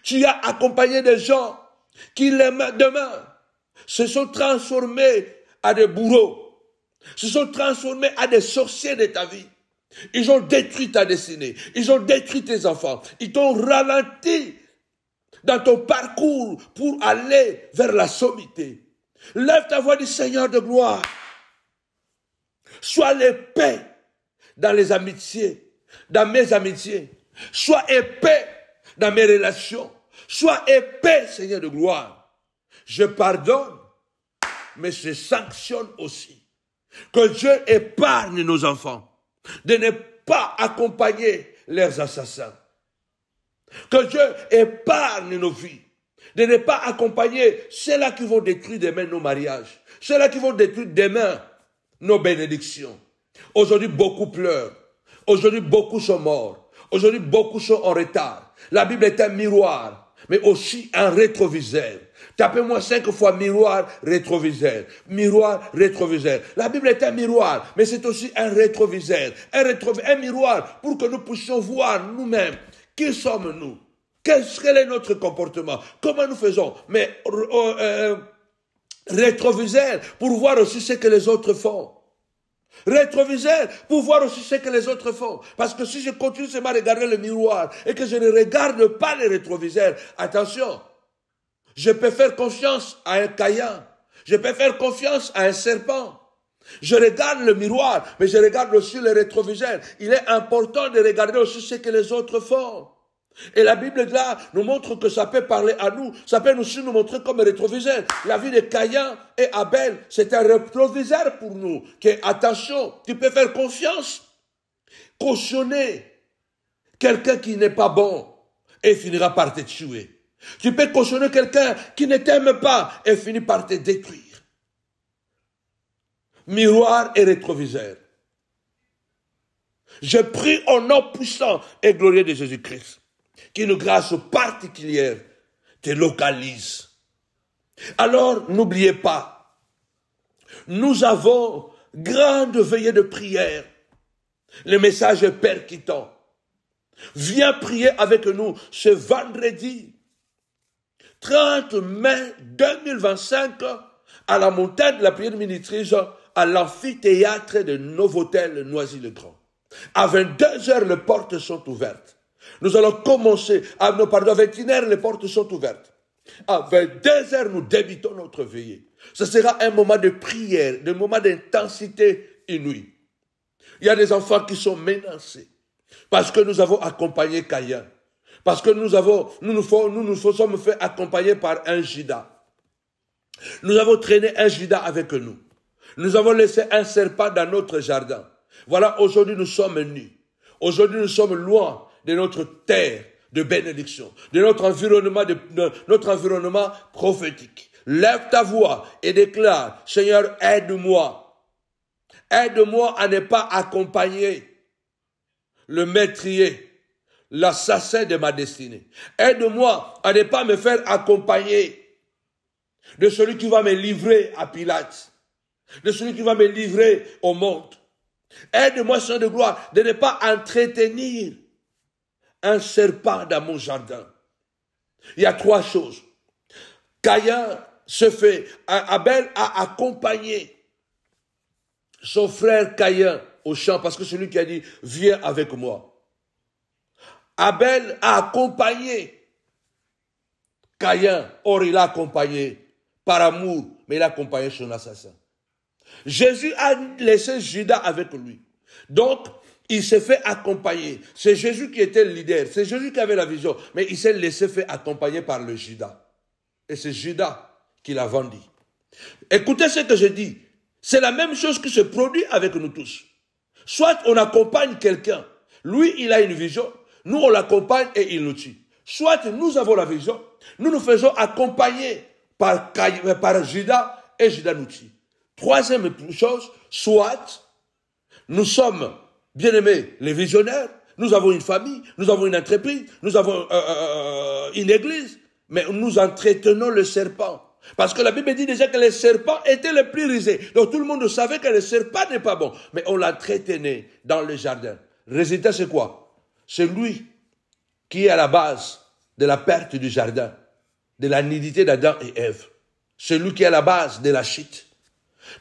tu as accompagné des gens qui demain se sont transformés à des bourreaux, se sont transformés à des sorciers de ta vie. Ils ont détruit ta destinée, ils ont détruit tes enfants, ils t'ont ralenti dans ton parcours pour aller vers la sommité. Lève ta voix du Seigneur de gloire. Sois l'épée dans les amitiés, dans mes amitiés. Sois épais dans mes relations. Sois épais, Seigneur de gloire. Je pardonne, mais je sanctionne aussi. Que Dieu épargne nos enfants de ne pas accompagner leurs assassins. Que Dieu épargne nos vies de ne pas accompagner ceux-là qui vont détruire demain nos mariages, ceux-là qui vont détruire demain nos bénédictions. Aujourd'hui, beaucoup pleurent. Aujourd'hui, beaucoup sont morts. Aujourd'hui, beaucoup sont en retard. La Bible est un miroir, mais aussi un rétroviseur. Tapez-moi 5 fois miroir, rétroviseur. Miroir, rétroviseur. La Bible est un miroir, mais c'est aussi un rétroviseur. Un miroir pour que nous puissions voir nous-mêmes. Qui sommes-nous? Quel est notre comportement? Comment nous faisons? Mais rétroviseur pour voir aussi ce que les autres font. Rétroviseur pour voir aussi ce que les autres font. Parce que si je continue seulement à regarder le miroir et que je ne regarde pas les rétroviseurs, attention, je peux faire confiance à un Caïn. Je peux faire confiance à un serpent. Je regarde le miroir, mais je regarde aussi les rétroviseurs. Il est important de regarder aussi ce que les autres font. Et la Bible là nous montre que ça peut parler à nous, ça peut aussi nous montrer comme rétroviseur. La vie de Caïn et Abel, c'est un rétroviseur pour nous. Attention, tu peux faire confiance, cautionner quelqu'un qui n'est pas bon et finira par te tuer. Tu peux cautionner quelqu'un qui ne t'aime pas et finit par te détruire. Miroir et rétroviseur. Je prie au nom puissant et glorieux de Jésus-Christ qu'une grâce particulière te localise. Alors, n'oubliez pas, nous avons grande veillée de prière. Le message est percutant. Viens prier avec nous ce vendredi 30 mai 2025 à la montagne de la prière ministreuse à l'amphithéâtre de Novotel Noisy-le-Grand. À 22h, les portes sont ouvertes. Nous allons commencer, à 21h, les portes sont ouvertes. À 22h, nous débutons notre veillée. Ce sera un moment de prière, un moment d'intensité inouïe. Il y a des enfants qui sont menacés parce que nous avons accompagné Caïn. Parce que nous nous sommes fait accompagner par un Judas. Nous avons traîné un Judas avec nous. Nous avons laissé un serpent dans notre jardin. Voilà, aujourd'hui nous sommes nus. Aujourd'hui nous sommes loin de notre terre de bénédiction, de notre environnement prophétique. Lève ta voix et déclare, Seigneur, aide-moi. Aide-moi à ne pas accompagner le meurtrier, l'assassin de ma destinée. Aide-moi à ne pas me faire accompagner de celui qui va me livrer à Pilate, de celui qui va me livrer au monde. Aide-moi, Seigneur de gloire, de ne pas entretenir un serpent dans mon jardin. Il y a 3 choses. Abel a accompagné son frère Caïn au champ, parce que c'est lui qui a dit, viens avec moi. Abel a accompagné Caïn, or il a accompagné par amour, mais il a accompagné son assassin. Jésus a laissé Judas avec lui. Donc, il s'est fait accompagner. C'est Jésus qui était le leader. C'est Jésus qui avait la vision. Mais il s'est laissé faire accompagner par le Judas. Et c'est Judas qui l'a vendu. Écoutez ce que je dis. C'est la même chose qui se produit avec nous tous. Soit on accompagne quelqu'un. Lui, il a une vision. Nous, on l'accompagne et il nous tue. Soit nous avons la vision, nous nous faisons accompagner par Judas et Judas Nouti. Troisième chose, soit nous sommes, bien-aimés, les visionnaires, nous avons une famille, nous avons une entreprise, nous avons une église, mais nous entretenons le serpent. Parce que la Bible dit déjà que les serpents étaient les plus risés. Donc tout le monde savait que le serpent n'est pas bon. Mais on l'entretenait dans le jardin. Résultat, c'est quoi? C'est lui qui est à la base de la perte du jardin, de la nudité d'Adam et Ève. C'est lui qui est à la base de la chute.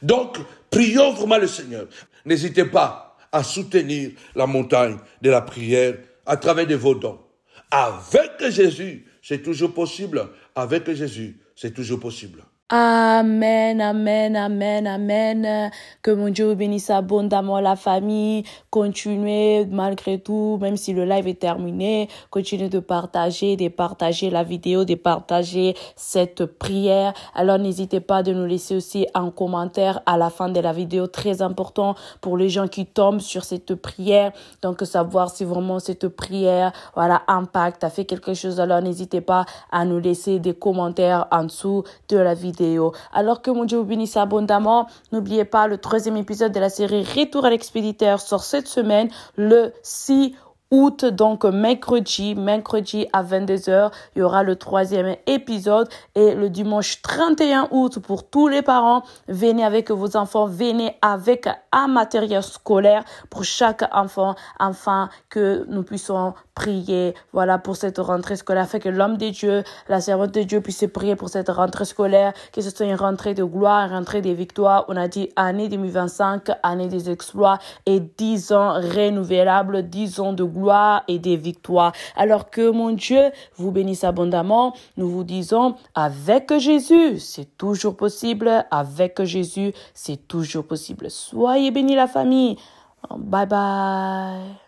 Donc, prions vraiment le Seigneur. N'hésitez pas à soutenir la montagne de la prière à travers de vos dons. Avec Jésus, c'est toujours possible. Avec Jésus, c'est toujours possible. Amen, amen, amen, amen. Que mon Dieu vous bénisse abondamment la famille. Continuez malgré tout, même si le live est terminé, continuez de partager la vidéo, de partager cette prière. Alors n'hésitez pas de nous laisser aussi un commentaire à la fin de la vidéo, très important pour les gens qui tombent sur cette prière. Donc savoir si vraiment cette prière, impacte, a fait quelque chose. Alors n'hésitez pas à nous laisser des commentaires en dessous de la vidéo. Alors que mon Dieu vous bénisse abondamment, n'oubliez pas le 3e épisode de la série Retour à l'expéditeur sort cette semaine, le 6 août, donc mercredi à 22h, il y aura le 3e épisode et le dimanche 31 août pour tous les parents, venez avec vos enfants, venez avec un matériel scolaire pour chaque enfant, afin que nous puissions prier, pour cette rentrée scolaire, afin que l'homme de Dieu, la servante de Dieu puisse prier pour cette rentrée scolaire, que ce soit une rentrée de gloire, une rentrée des victoires. On a dit année 2025, année des exploits et 10 ans renouvelables, 10 ans de gloire et des victoires. Alors que mon Dieu vous bénisse abondamment, nous vous disons, avec Jésus, c'est toujours possible. Avec Jésus, c'est toujours possible. Soyez bénis la famille. Bye bye.